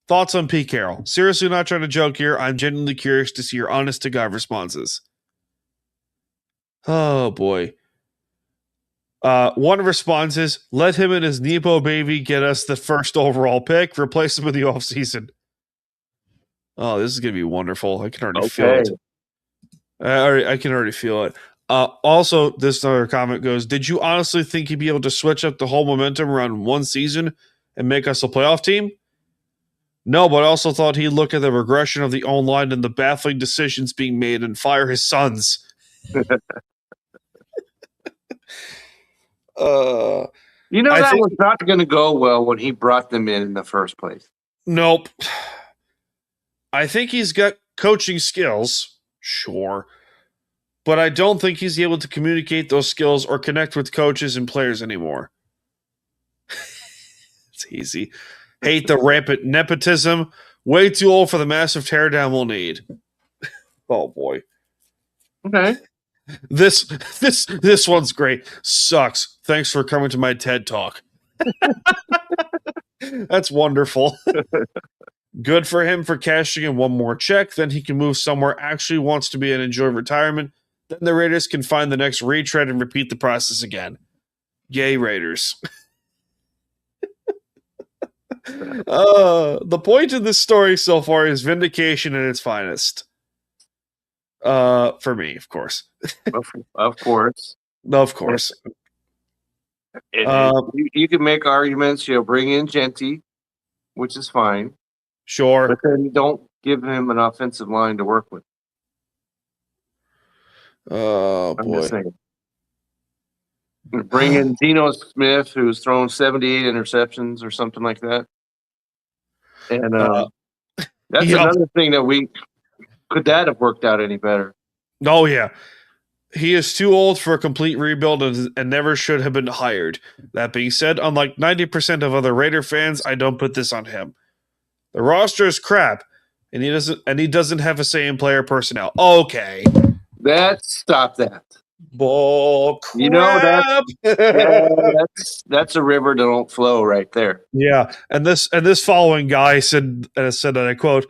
Thoughts on Pete Carroll? Seriously, not trying to joke here. I'm genuinely curious to see your honest to God responses. Oh boy. One response is, let him and his Nepo baby get us the first overall pick. Replace him in the offseason. Oh, this is going to be wonderful. I can already feel it. I can already feel it. Also, this other comment goes, did you honestly think he'd be able to switch up the whole momentum around one season and make us a playoff team? No, but I also thought he'd look at the regression of the online and the baffling decisions being made and fire his sons. That was not going to go well when he brought them in the first place. Nope. I think he's got coaching skills, sure, but I don't think he's able to communicate those skills or connect with coaches and players anymore. It's easy. Hate the rampant nepotism. Way too old for the massive teardown we'll need. Oh boy. Okay. This one's great. Sucks. Thanks for coming to my TED Talk. That's wonderful. Good for him for cashing in one more check. Then he can move somewhere actually wants to be and enjoy retirement. Then the Raiders can find the next retread and repeat the process again. Yay, Raiders. The point of this story so far is vindication at its finest. For me, of course. Of course. Of course. You can make arguments, bring in Genty, which is fine. Sure. But then you don't give him an offensive line to work with. Oh, boy. Bring in Dino Smith, who's thrown 78 interceptions or something like that. And that's another thing that could that have worked out any better? Oh, yeah. He is too old for a complete rebuild and never should have been hired. That being said, unlike 90% of other Raider fans, I don't put this on him. The roster is crap, and he doesn't have a say in player personnel. Okay. Stop that. Bull crap. That's a river that don't flow right there. Yeah, and this following guy said, and I quote,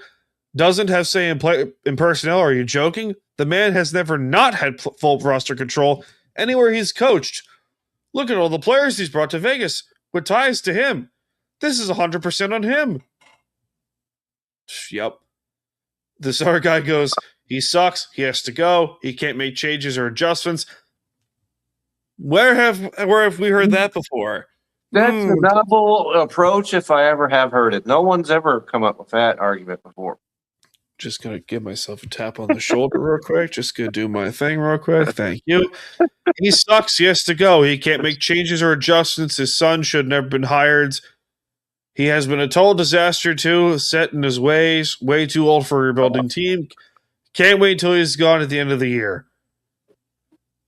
doesn't have say in personnel. Are you joking? The man has never not had full roster control anywhere he's coached. Look at all the players he's brought to Vegas with ties to him. This is 100% on him. Yep. This other guy goes, he sucks. He has to go. He can't make changes or adjustments. Where have we heard that before? That's a novel approach if I ever have heard it. No one's ever come up with that argument before. Just going to give myself a tap on the shoulder real quick. Just going to do my thing real quick. Thank you. He sucks. He has to go. He can't make changes or adjustments. His son should never been hired. He has been a total disaster, too, set in his ways. Way too old for a rebuilding team. Can't wait until he's gone at the end of the year.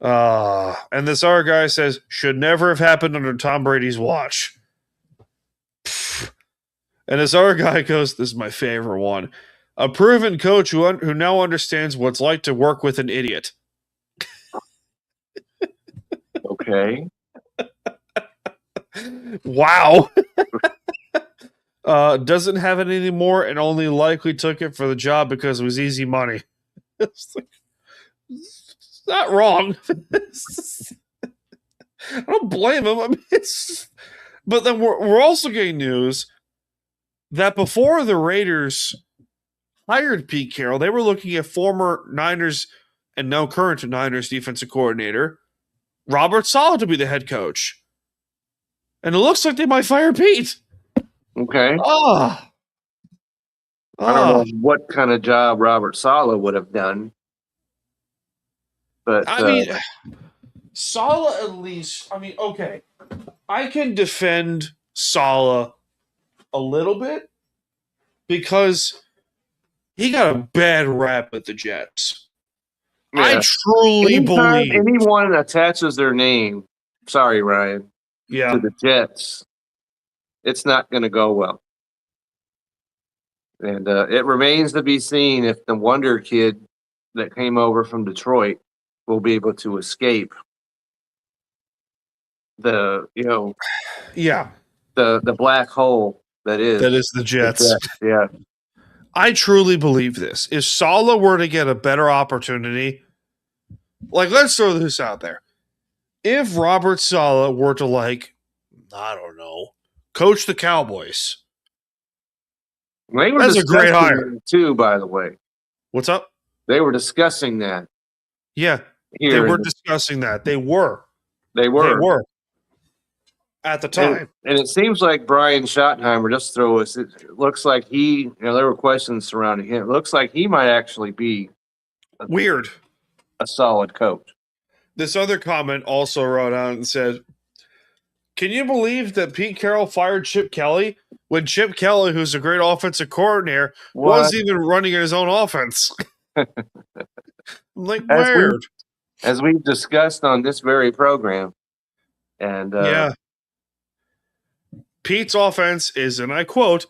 And this other guy says, should never have happened under Tom Brady's watch. And this other guy goes, this is my favorite one. A proven coach who now understands what it's like to work with an idiot. Okay. Wow. Doesn't have it anymore and only likely took it for the job because it was easy money. It's not wrong. I don't blame him. I mean, but then we're also getting news that before the Raiders hired Pete Carroll, they were looking at former Niners and now current Niners defensive coordinator Robert Saleh to be the head coach. And it looks like they might fire Pete. Okay. I don't know what kind of job Robert Saleh would have done. But I mean, Saleh at least, okay. I can defend Saleh a little bit because he got a bad rap at the Jets. Yeah. I truly believe anyone attaches their name, sorry, Ryan, to the Jets, it's not going to go well. And it remains to be seen if the Wonder Kid that came over from Detroit will be able to escape the black hole that is the Jets. Yeah. I truly believe this. If Saleh were to get a better opportunity, like, let's throw this out there. If Robert Saleh were to, I don't know, coach the Cowboys, that's a great hire too. By the way, what's up? They were discussing that Yeah, they here. were discussing that. They were. They They were. were at the time. And it seems like Brian Schottenheimer, just throw us, it looks like there were questions surrounding him. It looks like he might actually be Weird. a solid coach. This other comment also wrote out and said, "Can you believe that Pete Carroll fired Chip Kelly when Chip Kelly, who's a great offensive coordinator, wasn't even running his own offense?" I'm like, weird. As we've discussed on this very program. And yeah. Pete's offense is, and I quote,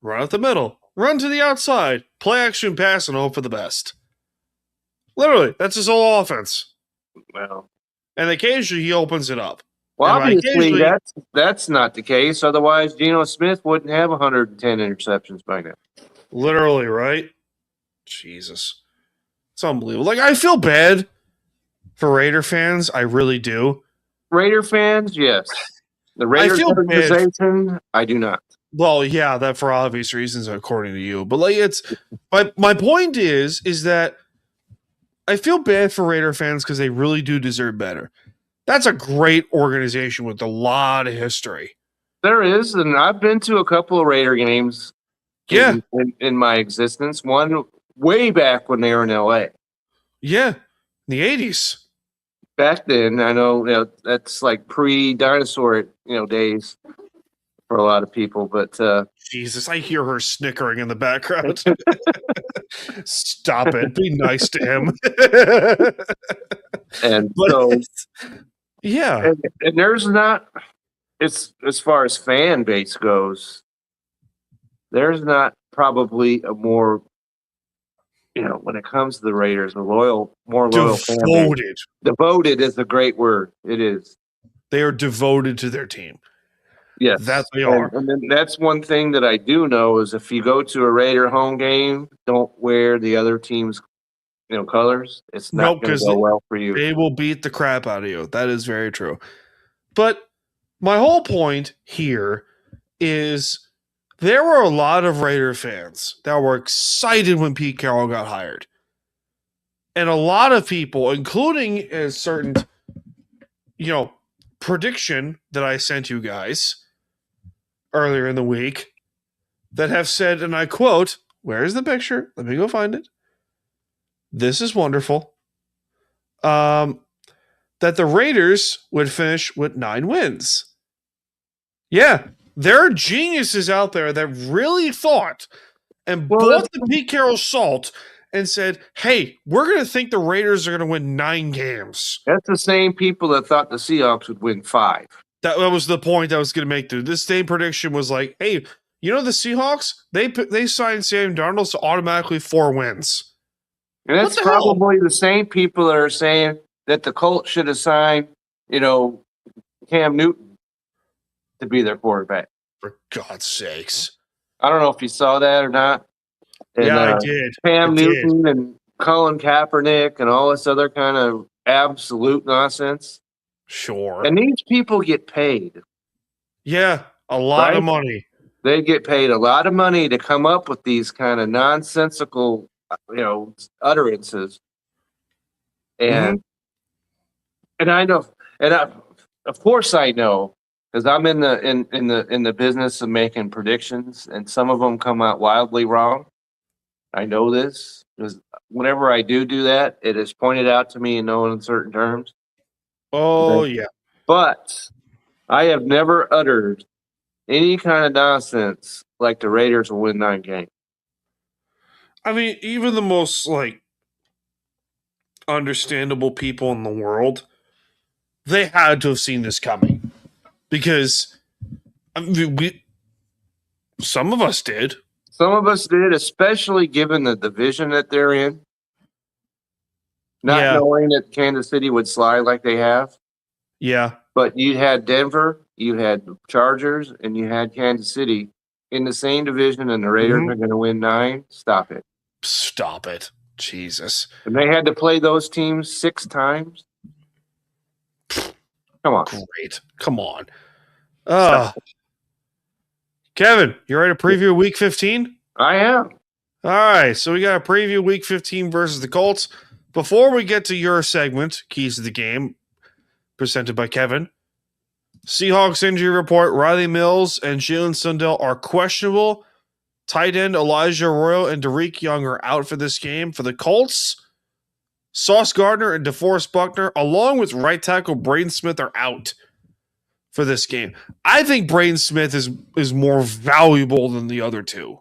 run up the middle, run to the outside, play action pass, and hope for the best. Literally, that's his whole offense. Well, and occasionally he opens it up. Well, obviously that's not the case. Otherwise, Geno Smith wouldn't have 110 interceptions by now. Literally, right? Jesus. It's unbelievable. Like, I feel bad for Raider fans. I really do. Raider fans, yes. The Raiders organization, I do not. Well, yeah, that for obvious reasons, according to you. But like, it's my point is that I feel bad for Raider fans because they really do deserve better. That's a great organization with a lot of history. There is, and I've been to a couple of Raider games. Yeah, in my existence, one way back when they were in LA. Yeah, in the 80s. Back then, I know, that's like pre-dinosaur, days for a lot of people. But Jesus, I hear her snickering in the background. Stop it! Be nice to him. Yeah, and there's not. It's as far as fan base goes. There's not probably a more, when it comes to the Raiders, more loyal fan base. Devoted is a great word. It is. They are devoted to their team. Yes, that they are. And then that's one thing that I do know is if you go to a Raider home game, don't wear the other team's, colors. It's not going to go well for you. They will beat the crap out of you. That is very true. But my whole point here is there were a lot of Raider fans that were excited when Pete Carroll got hired. And a lot of people, including a certain, prediction that I sent you guys earlier in the week, that have said, and I quote, where's the picture? Let me go find it. This is wonderful. That the Raiders would finish with 9 wins. Yeah, there are geniuses out there that really thought and bought the Pete Carroll salt and said, hey, we're going to think the Raiders are going to win 9 games. That's the same people that thought the Seahawks would win 5. That was the point I was going to make, dude. This same prediction was like, hey, the Seahawks, they signed Sam Darnold to automatically 4 wins. And that's probably the same people that are saying that the Colts should have signed, Cam Newton to be their quarterback. For God's sakes. I don't know if you saw that or not. And, I did. Cam Newton and Colin Kaepernick and all this other kind of absolute nonsense. Sure. And these people get paid. Yeah, a lot of money. They get paid a lot of money to come up with these kind of nonsensical, utterances. And and I know, of course I know, because I'm in the business of making predictions, and some of them come out wildly wrong. I know this because whenever I do that, it is pointed out to me in no uncertain terms. Oh, yeah. But I have never uttered any kind of nonsense like the Raiders will win 9 games. I mean, even the most, understandable people in the world, they had to have seen this coming. Because some of us did. Some of us did, especially given the division that they're in. Not knowing that Kansas City would slide like they have. Yeah. But you had Denver, you had Chargers, and you had Kansas City in the same division, and the Raiders are going to win 9. Stop it. Stop it. Jesus. And they had to play those teams 6 times. Come on. Great. Come on. Kevin, you ready to preview Week 15? I am. All right. So we got a preview Week 15 versus the Colts. before we get to your segment, Keys to the Game, presented by Kevin, Seahawks injury report, Riley Mills and Jalen Sundell are questionable. Tight end Elijah Arroyo and Derek Young are out for this game. For the Colts, Sauce Gardner and DeForest Buckner, along with right tackle Braden Smith, are out for this game. I think Braden Smith is more valuable than the other two.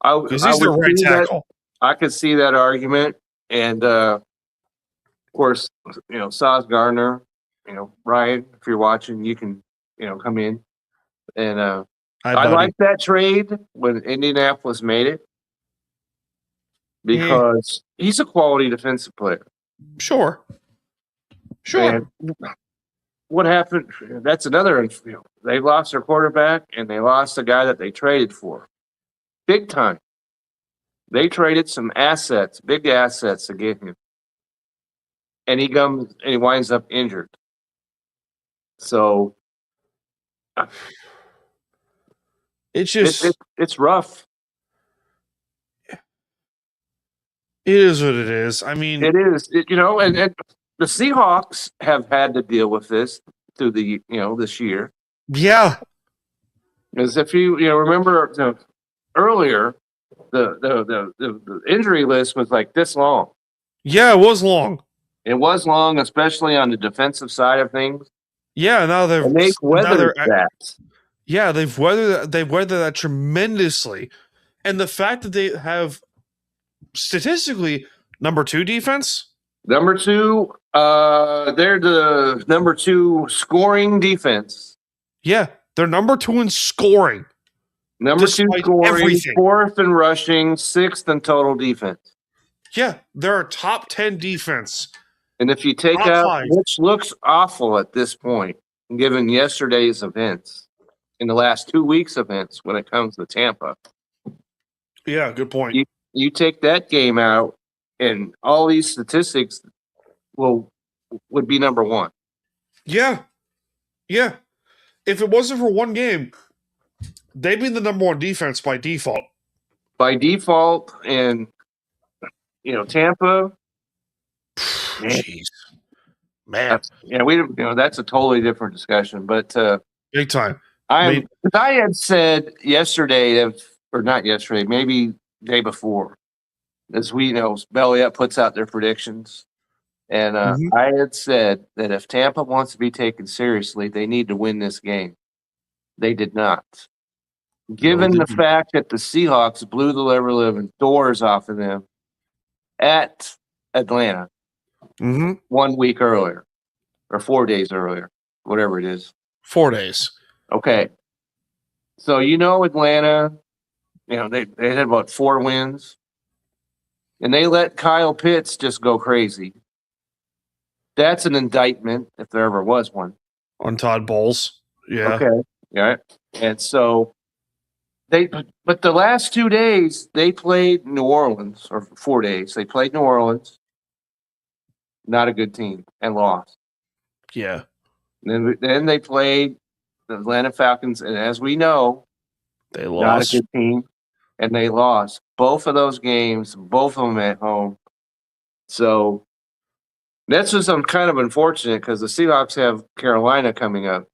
Because he's the right tackle. I could see that argument. And, of course, Sauce Gardner, Ryan, if you're watching, you can, come in. And I like that trade when Indianapolis made it because he's a quality defensive player. Sure. And what happened? That's another. They lost their quarterback and they lost the guy that they traded for. Big time. They traded some assets, big assets to get him. And he comes and he winds up injured. So it's just it's rough. It is what it is. I mean, it is. And the Seahawks have had to deal with this through the this year. Yeah, because if you remember earlier, the injury list was like this long. Yeah, it was long. It was long, especially on the defensive side of things. Yeah, now they've weathered that. Yeah, they've weathered that tremendously, and the fact that they have statistically number 2 defense. Number 2, they're the number 2 scoring defense. Yeah, they're number 2 in scoring. Number 2 scoring, everything. 4th in rushing, 6th in total defense. Yeah, they're a top 10 defense. And if you take out, which looks awful at this point, given yesterday's events, in the last 2 weeks' events when it comes to Tampa. Yeah, good point. You take that game out, and all these statistics would be number 1. Yeah. Yeah. If it wasn't for one game, they'd be the number 1 defense by default. By default, and Tampa. Jeez, man. That's a totally different discussion, but big time. I had said yesterday, or not yesterday, maybe day before, as we know, Belly Up puts out their predictions, and I had said that if Tampa wants to be taken seriously, they need to win this game. They did not. Given the fact that the Seahawks blew the living doors off of them at Atlanta 1 week earlier, or 4 days earlier, whatever it is. 4 days. Okay. So Atlanta, they had about 4 wins, and they let Kyle Pitts just go crazy. That's an indictment, if there ever was one. On Todd Bowles. Yeah. Okay. Yeah. And so but the last 2 days they played New Orleans, or 4 days they played New Orleans. Not a good team, and lost. Yeah. Then they played the Atlanta Falcons, and as we know, they lost. Not a good team, and they lost both of those games, both of them at home. So that's just kind of unfortunate because the Seahawks have Carolina coming up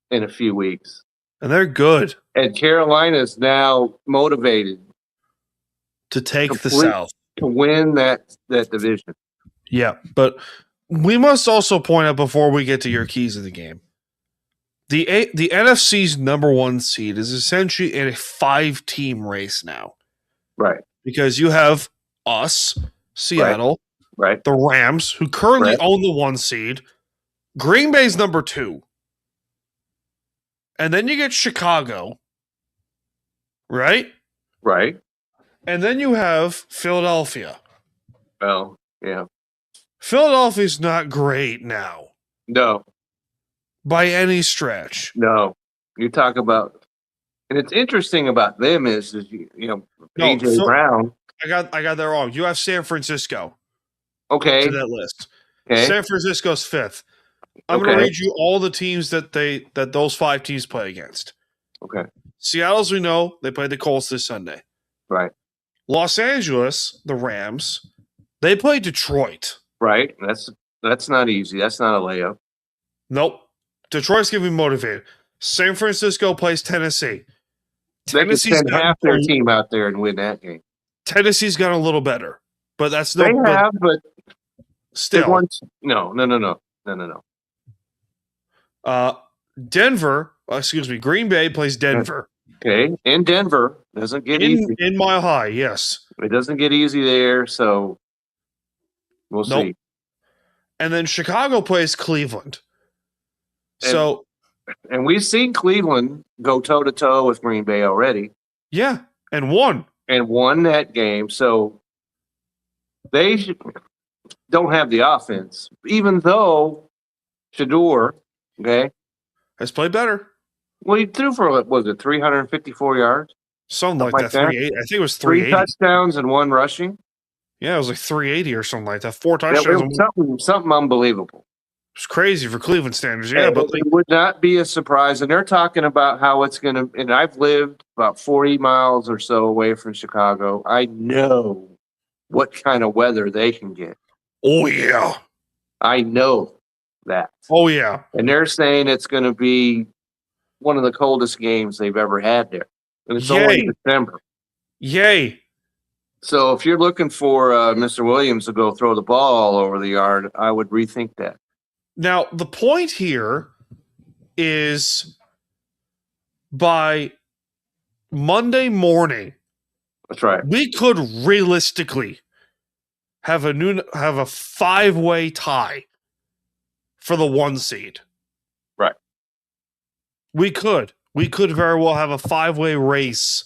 in a few weeks. And they're good. And Carolina's now motivated to take the South. To win that division. Yeah, but we must also point out before we get to your keys of the game, the NFC's number 1 seed is essentially in a 5-team race now. Right. Because you have us, Seattle, right. The Rams, who currently own the 1 seed, Green Bay's number 2. And then you get Chicago, right? Right. And then you have Philadelphia. Well, yeah. Philadelphia's not great now. No. By any stretch. No. You talk about, and it's interesting about them is A.J. Brown. I got that wrong. You have San Francisco. Okay. To that list. Okay. San Francisco's 5th. I'm going to read you all the teams that those 5 teams play against. Okay. Seattle's, we know, they play the Colts this Sunday. Right. Los Angeles, the Rams, They play Detroit. Right. That's not easy. That's not a layup. Nope. Detroit's going to be motivated. San Francisco plays Tennessee. They could send half their team out there and win that game. Tennessee's got a little better, but that's no. They have, but still. No. Green Bay plays Denver. Okay, in Denver doesn't get easy. In Mile High, yes. It doesn't get easy there, so we'll see. And then Chicago plays Cleveland. And we've seen Cleveland go toe-to-toe with Green Bay already. Yeah, and won. And won that game. So they don't have the offense, even though Shador, has played better. Well, he threw for, what was it, 354 yards? Something like that. 380. I think it was 380. 3 touchdowns and 1 rushing. Yeah, it was like 380 or something like that. 4 touchdowns. Something unbelievable. It's crazy for Cleveland standards. Yeah, but it would not be a surprise. And they're talking about how it's going to – and I've lived about 40 miles or so away from Chicago. I know what kind of weather they can get. Oh, yeah. I know that. Oh, yeah. And they're saying it's going to be one of the coldest games they've ever had there. And it's only December. Yay. So if you're looking for Mr. Williams to go throw the ball all over the yard, I would rethink that. Now, the point here is by Monday morning, that's right, we could realistically have a 5-way tie for the 1 seed. Right. We could very well have a 5-way race.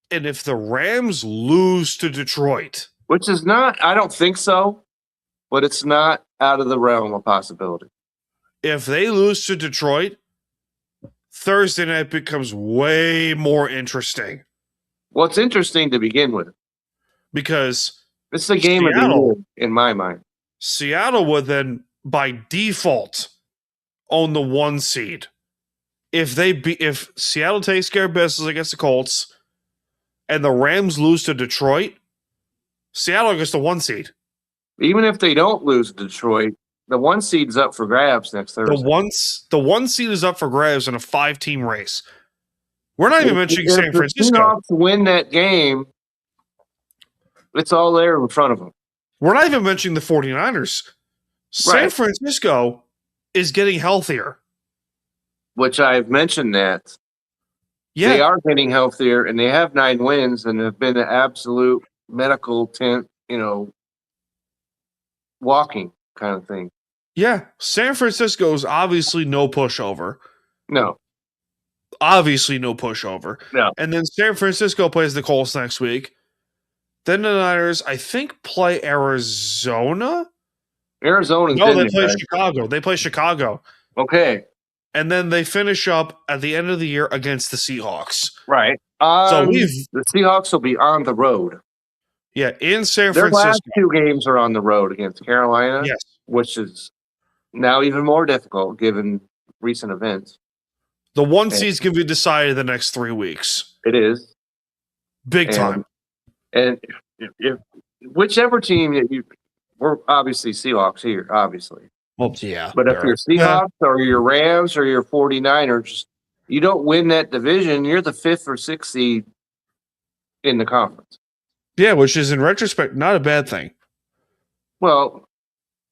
And if the Rams lose to Detroit, which is not, I don't think so, but it's not out of the realm of possibility. If they lose to Detroit, Thursday night becomes way more interesting. Well, it's interesting to begin with. Because it's the game of the year, in my mind. Seattle would then, by default, own the 1 seed. If Seattle takes care of business against the Colts and the Rams lose to Detroit, Seattle gets the 1 seed. Even if they don't lose to Detroit, the 1 seed's up for grabs next Thursday. The 1 seed is up for grabs in a 5-team race. We're not even mentioning San Francisco. If the Seahawks win that game, it's all there in front of them. We're not even mentioning the 49ers. San Francisco is getting healthier. Which I've mentioned that. Yeah. They are getting healthier, and they have 9 wins and have been an absolute medical tent, walking kind of thing. Yeah. San Francisco is obviously no pushover. No. Obviously no pushover. No. And then San Francisco plays the Colts next week. Then the Niners, I think, play Arizona. Arizona's no, they play Chicago. They play Chicago. Okay. And then they finish up at the end of the year against the Seahawks. Right. So the Seahawks will be on the road. Yeah, in San Their Francisco. Last 2 games are on the road against Carolina. Yes. Which is now even more difficult given recent events. The 1 seed's going to be decided the next 3 weeks. It is. Big time. And if whichever team we're obviously Seahawks here, obviously. Well, yeah. But if you're Seahawks or your Rams or your 49ers, you don't win that division, you're the 5th or 6th seed in the conference. Yeah, which is in retrospect not a bad thing. Well,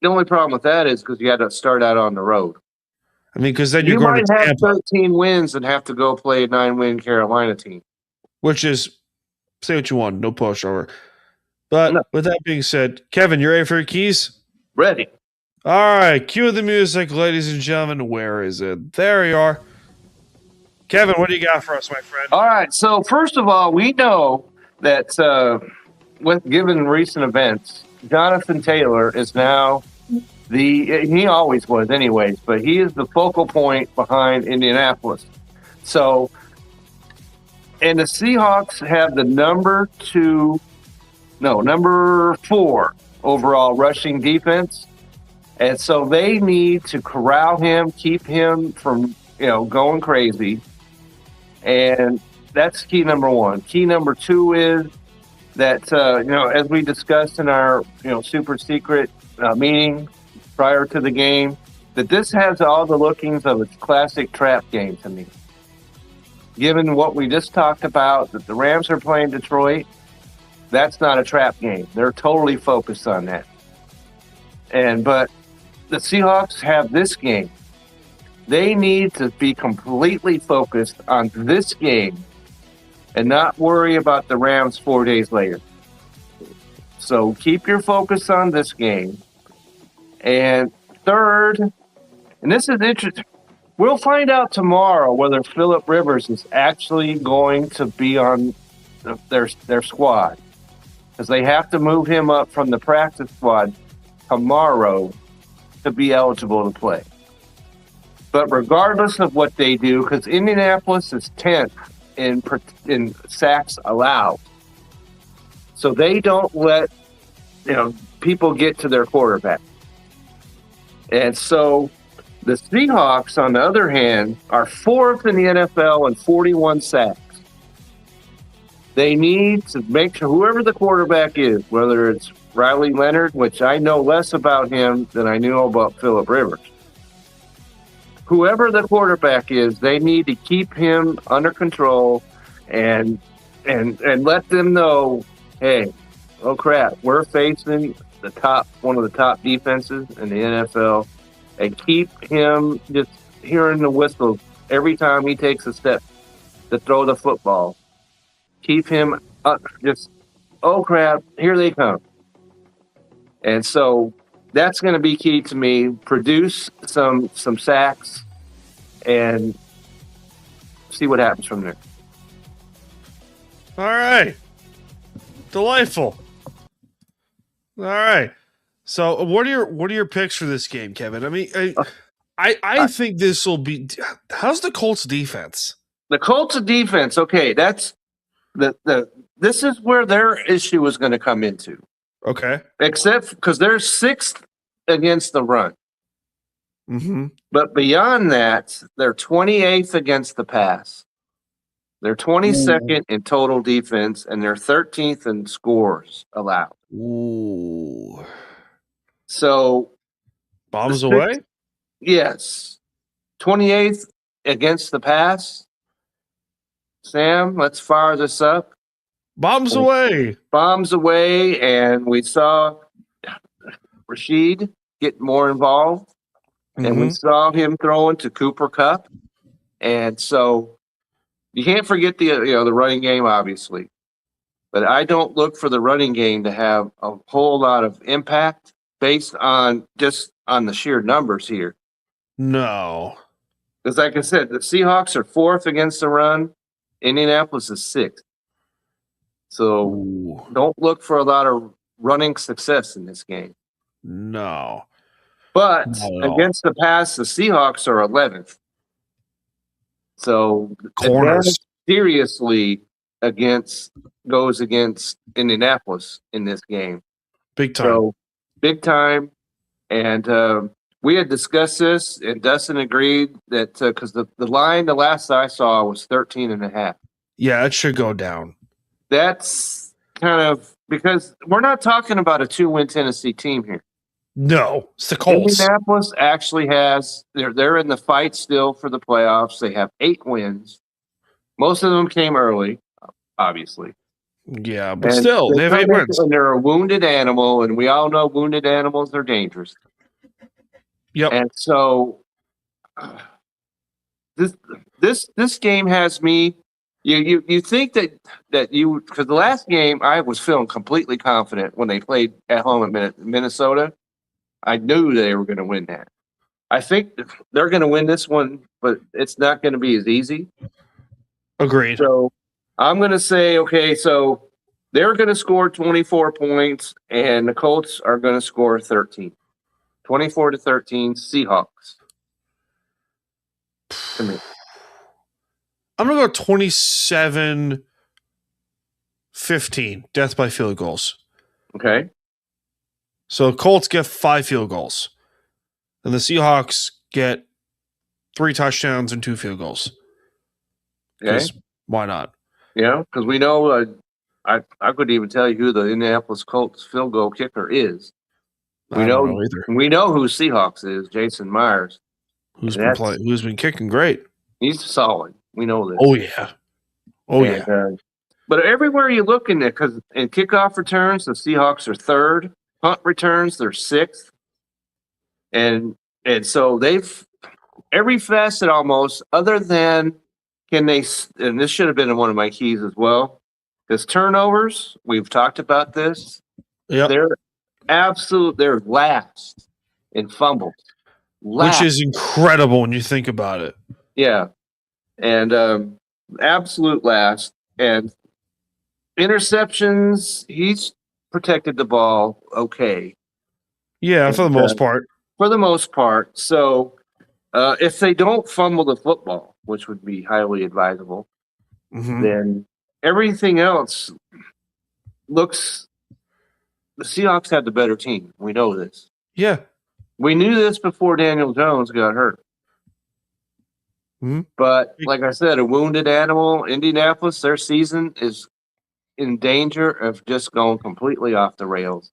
the only problem with that is because you had to start out on the road. I mean, because then you might have 13 wins and have to go play a 9-win Carolina team. Which is, say what you want, no pushover. But with that being said, Kevin, you ready for your keys? Ready. All right, cue the music, ladies and gentlemen. Where is it? There you are. Kevin, what do you got for us, my friend? All right, so first of all, we know that given recent events, Jonathan Taylor is now he always was anyways, but he is the focal point behind Indianapolis. So, and the Seahawks have the number 4 overall rushing defense. And so they need to corral him, keep him from, going crazy. And that's key number 1. Key number 2 is that as we discussed in our super secret meeting prior to the game, that this has all the lookings of a classic trap game to me. Given what we just talked about, that the Rams are playing Detroit, that's not a trap game. They're totally focused on that. But the Seahawks have this game. They need to be completely focused on this game and not worry about the Rams 4 days later. So keep your focus on this game. And third, and this is interesting, we'll find out tomorrow whether Phillip Rivers is actually going to be on their squad, because they have to move him up from the practice squad tomorrow to be eligible to play. But regardless of what they do, because Indianapolis is 10th in sacks allowed, so they don't let people get to their quarterback. And so the Seahawks, on the other hand, are 4th in the NFL in 41 sacks. They need to make sure whoever the quarterback is, whether it's Riley Leonard, which I know less about him than I knew about Phillip Rivers. Whoever the quarterback is, they need to keep him under control and let them know, hey, oh crap, we're facing one of the top defenses in the NFL, and keep him just hearing the whistle every time he takes a step to throw the football. Keep him up, just, oh crap, here they come. And so that's going to be key to me. Produce some sacks and see what happens from there. All right. Delightful. All right. So what are your picks for this game, Kevin? I mean, I think this will be. How's the Colts defense? The Colts defense. Okay, that's this is where their issue is going to come into. Okay. Except because they're 6th against the run. Mm-hmm. But beyond that, they're 28th against the pass. They're 22nd in total defense, and they're 13th in scores allowed. Ooh. So bombs away? Yes. 28th against the pass. Sam, let's fire this up. Bombs away. Bombs away, and we saw Rashid get more involved, and we saw him throwing to Cooper Kupp. And so you can't forget the running game, obviously. But I don't look for the running game to have a whole lot of impact based on just on the sheer numbers here. No. Because like I said, the Seahawks are 4th against the run. Indianapolis is 6th. So don't look for a lot of running success in this game. No. But against the pass, the Seahawks are 11th. So corners seriously goes against Indianapolis in this game. Big time. So big time. And we had discussed this, and Dustin agreed that because the line, the last I saw, was 13.5. Yeah, it should go down. That's kind of because we're not talking about a 2-win Tennessee team here. No, it's the Colts. Indianapolis actually they're in the fight still for the playoffs. They have 8 wins. Most of them came early, obviously. Yeah, but still, they have 8 wins. And they're a wounded animal, and we all know wounded animals are dangerous. Yep. And so this game has me. You think that you, because the last game I was feeling completely confident when they played at home at Minnesota. I knew they were going to win that. I think they're going to win this one, but it's not going to be as easy. Agreed. So I'm going to say, okay, so they're going to score 24 points, and the Colts are going to score 13. 24-13 Seahawks. To me. I'm going to go 27-15, death by field goals. Okay. So the Colts get 5 field goals. And the Seahawks get 3 touchdowns and 2 field goals. Okay. Why not? Yeah, because we know I couldn't even tell you who the Indianapolis Colts field goal kicker is. I don't know either. We know who Seahawks is, Jason Myers. Who's been kicking great? He's solid. We know this. Oh yeah. But everywhere you look in there, because in kickoff returns, the Seahawks are third. Punt returns, they're sixth. And so they've every facet almost, other than and this should have been one of my keys as well, because turnovers, we've talked about this. Yeah. They're last in fumbles. Which is incredible when you think about it. Yeah. And absolute last. And interceptions, he's protected the ball okay. Yeah, for the most part. For the most part. So if they don't fumble the football, which would be highly advisable, then everything else looks. The Seahawks had the better team. We know this. Yeah. We knew this before Daniel Jones got hurt. But like I said, a wounded animal, Indianapolis, their season is in danger of just going completely off the rails.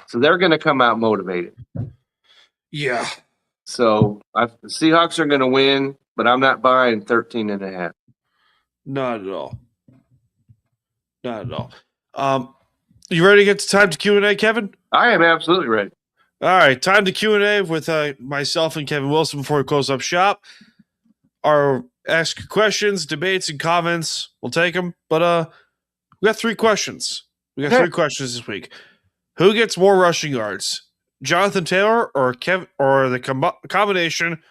So they're going to come out motivated. Yeah. So the Seahawks are going to win, but I'm not buying 13.5. Not at all. Not at all. You ready to get to time to Q&A, Kevin? I am absolutely ready. All right, time to Q&A with myself and Kevin Wilson before we close up shop. Our ask questions, debates, and comments. We'll take them. But we got 3 questions. We got 3 questions this week. Who gets more rushing yards? Jonathan Taylor or the combination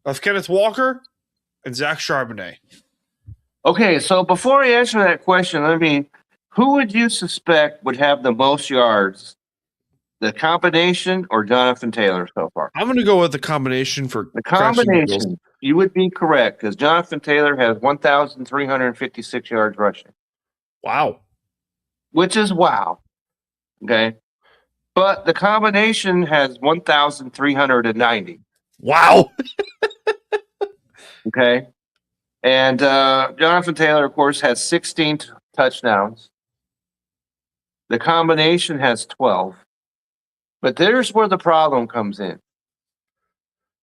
of Kenneth Walker and Zach Charbonnet? Okay, so before I answer that question, who would you suspect would have the most yards? The combination or Jonathan Taylor so far? I'm going to go with the combination for the combination. You would be correct because Jonathan Taylor has 1,356 yards rushing. Wow. Which is wow. Okay. But the combination has 1,390. Wow. Okay. And Jonathan Taylor, of course, has 16 touchdowns. The combination has 12. But there's where the problem comes in.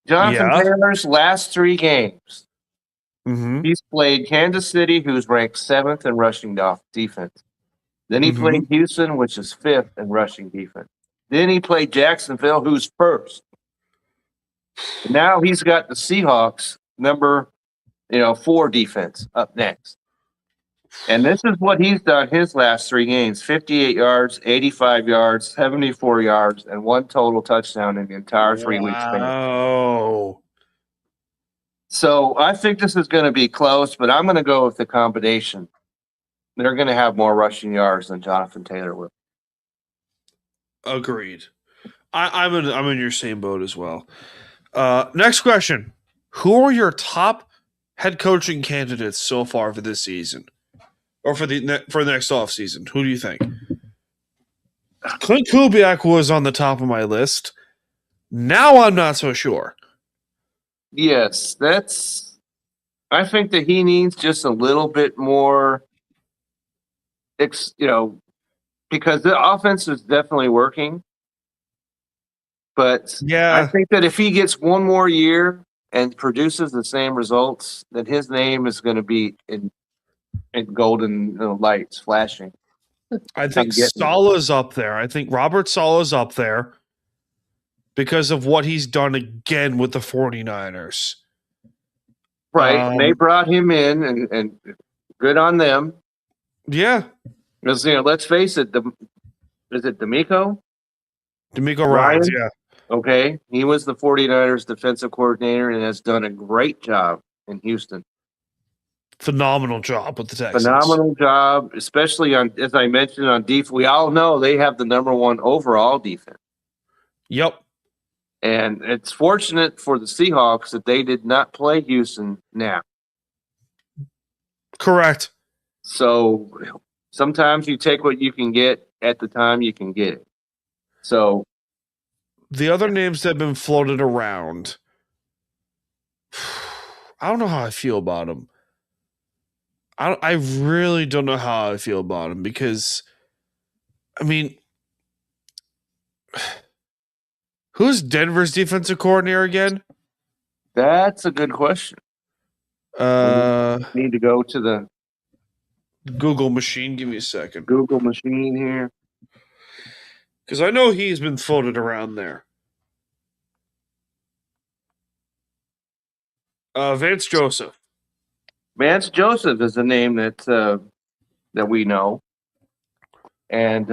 Jonathan Taylor's last 3 games, he's played Kansas City, who's ranked 7th in rushing defense. Then he played Houston, which is 5th in rushing defense. Then he played Jacksonville, who's 1st. Now he's got the Seahawks number 4 defense up next. And this is what he's done his last 3 games: 58 yards, 85 yards, 74 yards, and 1 total touchdown in the entire 3-week span. Oh. So I think this is going to be close, but I'm going to go with the combination. They're going to have more rushing yards than Jonathan Taylor will. Agreed. I'm in your same boat as well. Next question. Who are your top head coaching candidates so far for this season? Or for the next offseason? Who do you think? Clint Kubiak was on the top of my list. Now I'm not so sure. Yes, I think that he needs just a little bit more, because the offense is definitely working. But I think that if he gets one more year and produces the same results, then his name is going to be in golden lights flashing. I think Salah's up there. I think Robert Salah's up there because of what he's done again with the 49ers. Right. And they brought him in and good on them. Yeah. Because, let's face it, is it D'Amico? D'Amico Ryans, yeah. Okay. He was the 49ers defensive coordinator and has done a great job in Houston. Phenomenal job with the Texans. Phenomenal job, especially on, as I mentioned, on defense. We all know they have the number 1 overall defense. Yep. And it's fortunate for the Seahawks that they did not play Houston now. Correct. So sometimes you take what you can get at the time you can get it. So the other names that have been floated around, I don't know how I feel about them. I really don't know how I feel about him because, I mean, who's Denver's defensive coordinator again? That's a good question. Need to go to the Google machine. Give me a second. Google machine here. Because I know he's been floated around there. Vance Joseph. Vance Joseph is a name that we know, and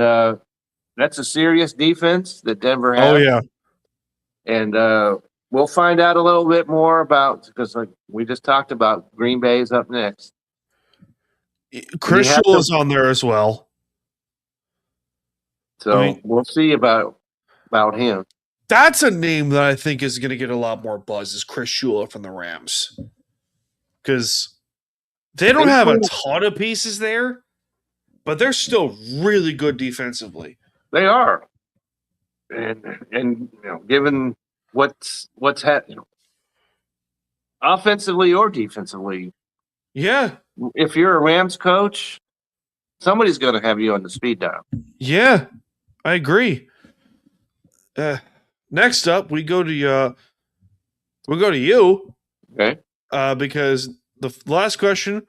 that's a serious defense that Denver has. Oh, yeah. And we'll find out a little bit more about, because like we just talked about, Green Bay's up next. Chris Shula is on there as well. So we'll see about him. That's a name that I think is going to get a lot more buzz, is Chris Shula from the Rams. Because they don't have a ton of pieces there, but they're still really good defensively. They are. And you know, given what's happening offensively or defensively. Yeah. If you're a Rams coach, somebody's going to have you on the speed dial. Yeah, I agree. Next up, we go to you. Okay. Because the last question,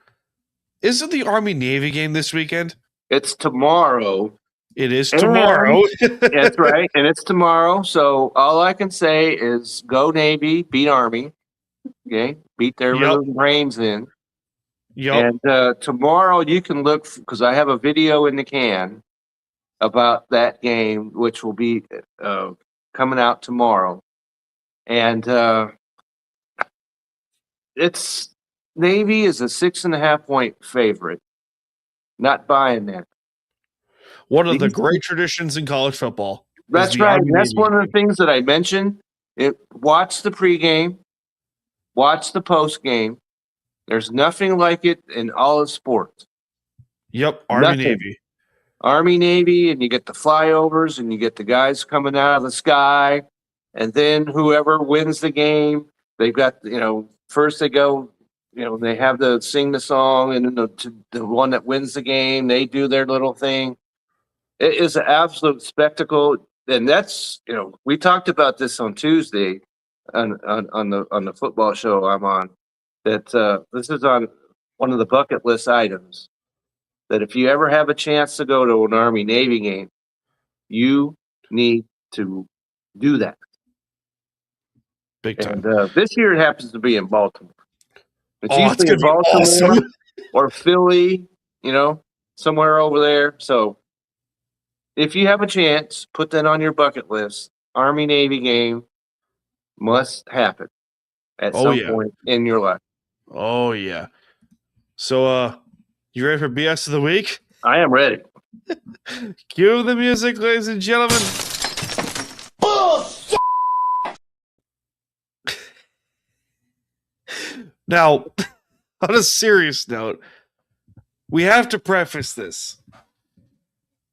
is it the Army-Navy game this weekend? It's tomorrow. It is tomorrow. That's right. And it's tomorrow. So all I can say is go Navy, beat Army. Okay. Beat their little brains in. Yep. And tomorrow you can look, because I have a video in the can about that game, which will be coming out tomorrow. And it's Navy is a 6.5 point favorite. Not buying that. One of the great traditions in college football. That's right. That's one of the things that I mentioned. Watch the pregame, watch the postgame. There's nothing like it in all of sports. Yep, Army-Navy. Army-Navy, and you get the flyovers, and you get the guys coming out of the sky, and then whoever wins the game, they've got, first they go, they have to sing the song, and then the one that wins the game, they do their little thing. It is an absolute spectacle, and that's, we talked about this on Tuesday on the football show I'm on, that this is on one of the bucket list items, that if you ever have a chance to go to an Army-Navy game, you need to do that. Big time. And this year it happens to be in Baltimore. It's usually in Baltimore awesome. or Philly, somewhere over there. So if you have a chance, put that on your bucket list. Army-Navy game must happen at some point in your life. Oh, yeah. So, you ready for BS of the week? I am ready. Cue the music, ladies and gentlemen. Bullshit! Now, on a serious note, we have to preface this.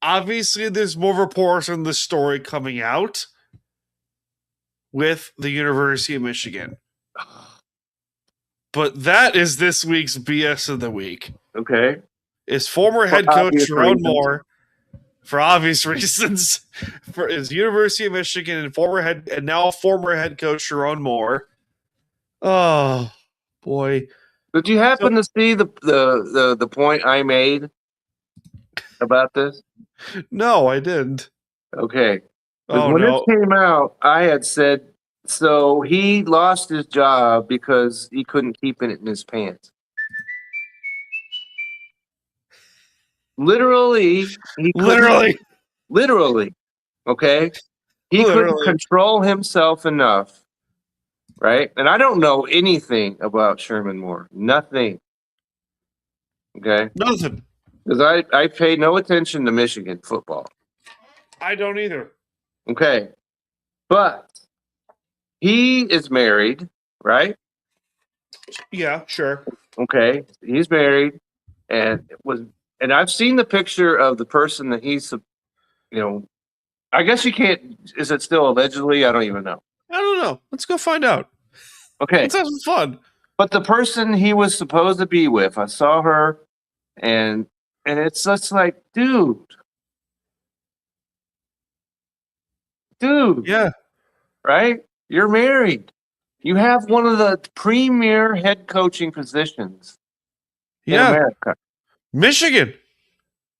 Obviously, there's more reports on this story coming out with the University of Michigan. But that is this week's BS of the week. Okay. Is former head coach Sharon Moore, for obvious reasons, for his University of Michigan and now former head coach Sharon Moore. Oh boy! Did you happen to see the point I made about this? No, I didn't. Okay. When it came out, I had said, so he lost his job because he couldn't keep it in his pants. Literally. Literally. Okay. He couldn't control himself enough. Right. And I don't know anything about Sherman Moore. Nothing. Okay. Nothing. Because I pay no attention to Michigan football. I don't either. Okay. But he is married, right? Yeah, sure. Okay. He's married and I've seen the picture of the person that he's, I guess you can't, is it still allegedly? I don't even know. I don't know. Let's go find out. Okay. Let's have some fun. But the person he was supposed to be with, I saw her And it's just like, dude, Yeah. right? You're married. You have one of the premier head coaching positions in Yeah. America. Michigan.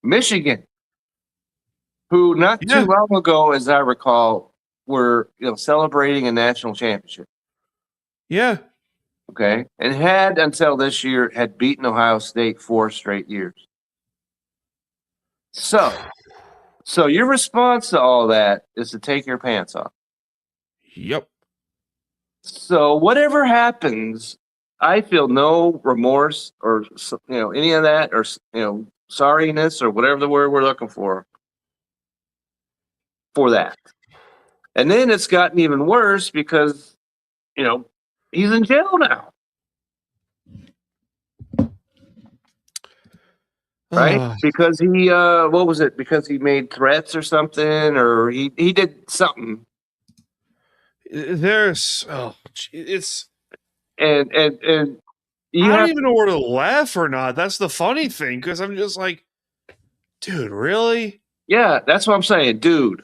Michigan, who not too Yeah. long ago, as I recall, were celebrating a national championship. Yeah. Okay, and had until this year had beaten Ohio State 4 straight years. So your response to all that is to take your pants off. Yep. So whatever happens, I feel no remorse or any of that, or sorriness, or whatever the word we're looking for that. And then it's gotten even worse because he's in jail now, right? Because he what was it? Because he made threats or something, or he did something. It's And you I have don't even know where to laugh or not. That's the funny thing, because I'm just like, dude, really? yeah, that's what I'm saying, dude.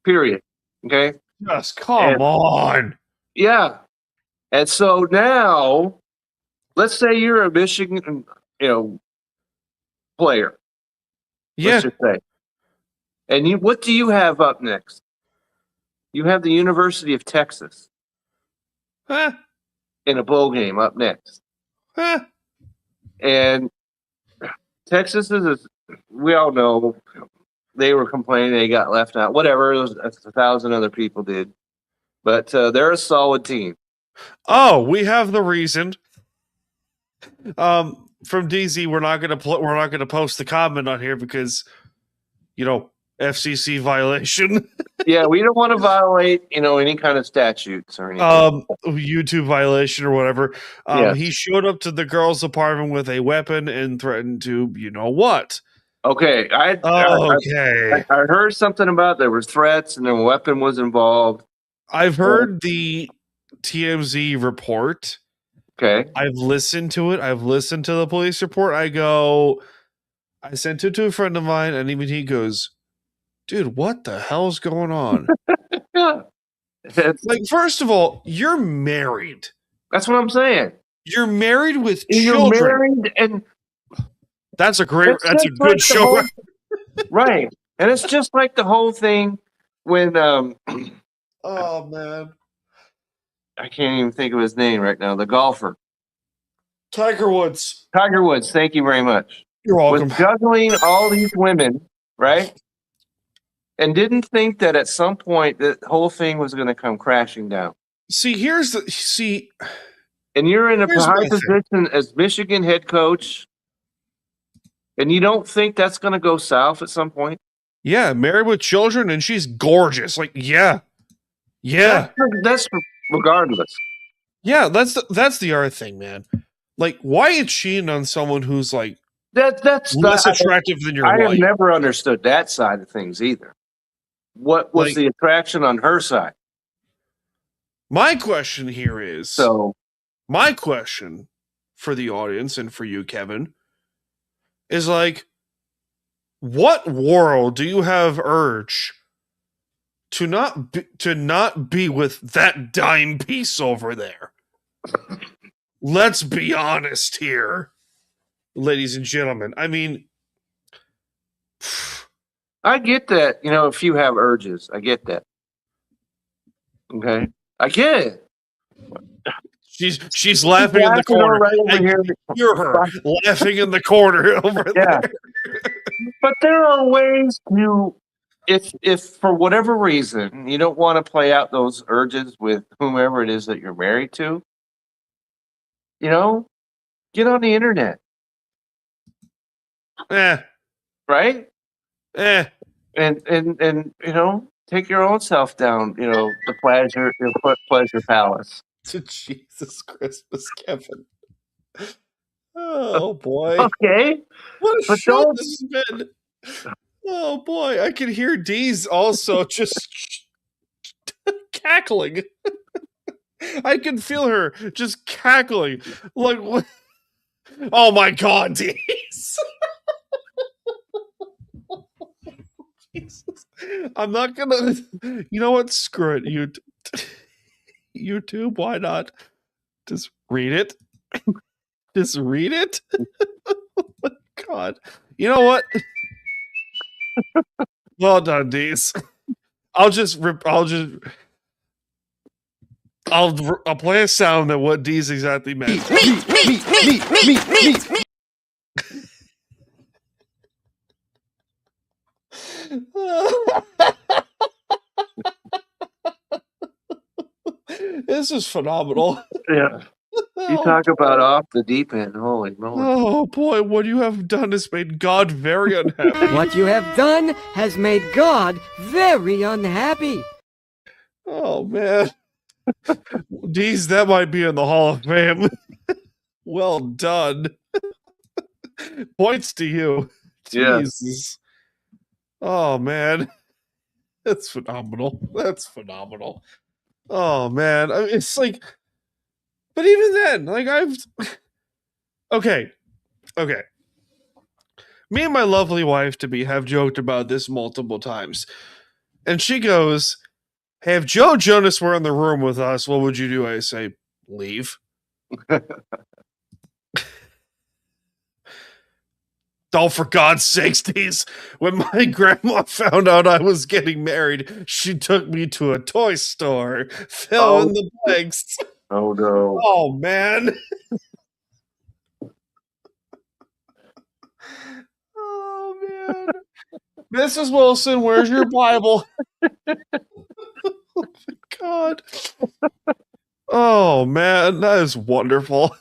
Period. Okay. Just come on. Yeah. And so now, let's say you're a Michigan, player. Yeah. Let's just say. And what do you have up next? You have the University of Texas Huh? in a bowl game up next. Huh? And Texas is, we all know, they were complaining they got left out. Whatever, it was 1,000 other people did. But they're a solid team. Oh, we have the reason. From DZ, we're not gonna post the comment on here because, FCC violation. Yeah, we don't want to violate, any kind of statutes or anything. YouTube violation or whatever. Yes. He showed up to the girl's apartment with a weapon and threatened to, what? Okay, I heard something about there was threats and a weapon was involved. I've heard the TMZ report. Okay. I've listened to it. I've listened to the police report. I sent it to a friend of mine, and even he goes, dude, what the hell's going on? Yeah. Like, first of all, you're married. That's what I'm saying. You're married with You're children. married, and that's a good like show. Right. And it's just like the whole thing when oh man. I can't even think of his name right now, the golfer. Tiger Woods. Thank you very much. You're welcome. Was juggling all these women, right? And didn't think that at some point the whole thing was going to come crashing down. And you're in a high position as Michigan head coach, and you don't think that's going to go south at some point? Yeah, married with children, and she's gorgeous. Like, yeah. That's regardless. Yeah, that's the other thing, man. Like, why is cheating on someone who's like that's less attractive than your wife? I have never understood that side of things either. What was the attraction on her side? My question here is my question for the audience and for you, Kevin, is like, what world do you have urge to not be with that dime piece over there? Let's be honest here, ladies and gentlemen. I mean, I get that, if you have urges, I get that. Okay, I get it. She's laughing in the corner. Right over here. Hear her laughing in the corner over there. But there are ways to, if for whatever reason you don't want to play out those urges with whomever it is that you're married to, get on the internet. Right? And take your own self down, the pleasure palace. To Jesus Christmas, Kevin. Oh boy. Okay. What a show this has been. Oh boy. I can hear Dee's also just cackling. I can feel her just cackling. Like, what? Oh my God, Dees. Jesus. I'm not gonna. You know what? Screw it. YouTube. Why not? Just read it. Just read it. Oh my God. You know what? Well done, Dees. I'll play a sound that what Dees exactly meant. This is phenomenal. Yeah. You talk about off the deep end. Holy moly. Oh boy, what you have done has made God very unhappy. What you have done has made God very unhappy. Oh man. Dees, that might be in the Hall of Fame. Well done. Points to you. Yeah. Jesus. Oh man. That's phenomenal. That's phenomenal. Oh man. It's like, but even then, like okay. Me and my lovely wife to be have joked about this multiple times. And she goes, hey, if Joe Jonas were in the room with us, what would you do? I say, leave. Oh, for God's sakes, Dees. When my grandma found out I was getting married, she took me to a toy store. Fill in the blanks. Oh, no. Oh, man. Oh, man. Mrs. Wilson, where's your Bible? Oh, my God. Oh, man. That is wonderful.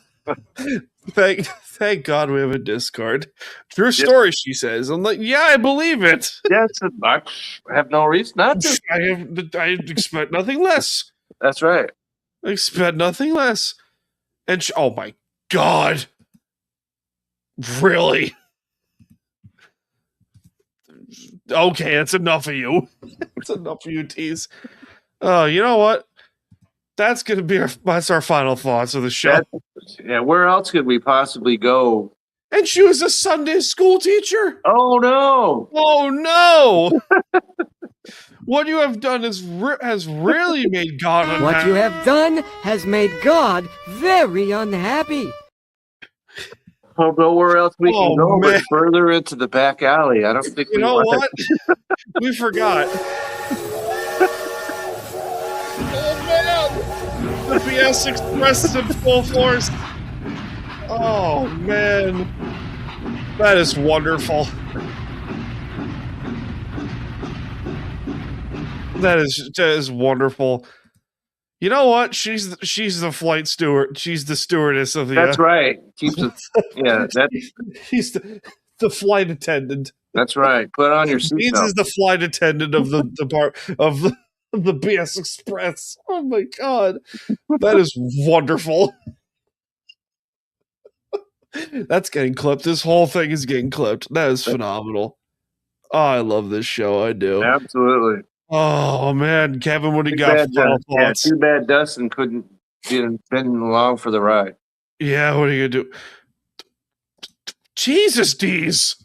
Thank God we have a Discord. True story, she says. I'm like, yeah, I believe it. Yes, I have no reason not to. I expect nothing less. That's right. I expect nothing less. And oh my God. Really? Okay, that's enough of you. It's enough of you, Tease. Oh, you know what? That's gonna be that's our final thoughts of the show. Yeah, where else could we possibly go? And she was a Sunday school teacher. Oh no! Oh no! What you have done has really made God unhappy. What you have done has made God very unhappy. Oh, but where else we can go? Man. But further into the back alley. I don't think you know what? We forgot. The BS Express is in full force. Oh, man. That is wonderful. That is wonderful. You know what? She's the flight steward. She's the stewardess of the. That's right. Yeah, he's the flight attendant. That's right. Put on your seatbelt. He's the flight attendant of the part of the BS Express. Oh my God, that is wonderful. That's getting clipped. This whole thing is getting clipped. That is phenomenal. Oh, I love this show. I do. Absolutely. Oh man, Kevin, what do you got for final thoughts? Yeah, too bad Dustin couldn't been along for the ride. Yeah, what are you gonna do? Jesus, D's.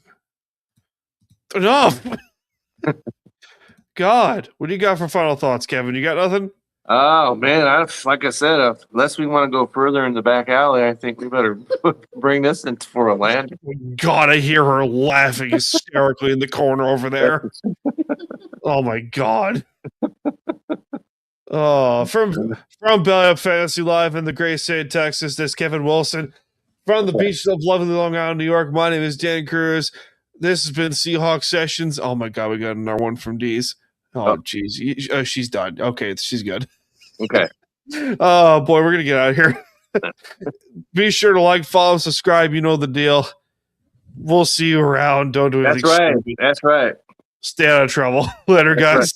Enough. God, what do you got for final thoughts, Kevin? You got nothing? Oh man, like I said, unless we want to go further in the back alley, I think we better bring this in for a landing. God, I hear her laughing hysterically in the corner over there. Oh my God. Oh, from Belly Up Fantasy Live in the great state of Texas, this is Kevin Wilson. From the beaches of lovely Long Island, New York, my name is Dan Cruz. This has been Seahawks Sessions. Oh my God, we got another one from D's. Oh, jeez. She's done. Okay, she's good. Okay. Oh, boy, we're going to get out of here. Be sure to like, follow, subscribe. You know the deal. We'll see you around. Don't do anything. That's right. Stupid. That's right. Stay out of trouble. Later, guys. Right.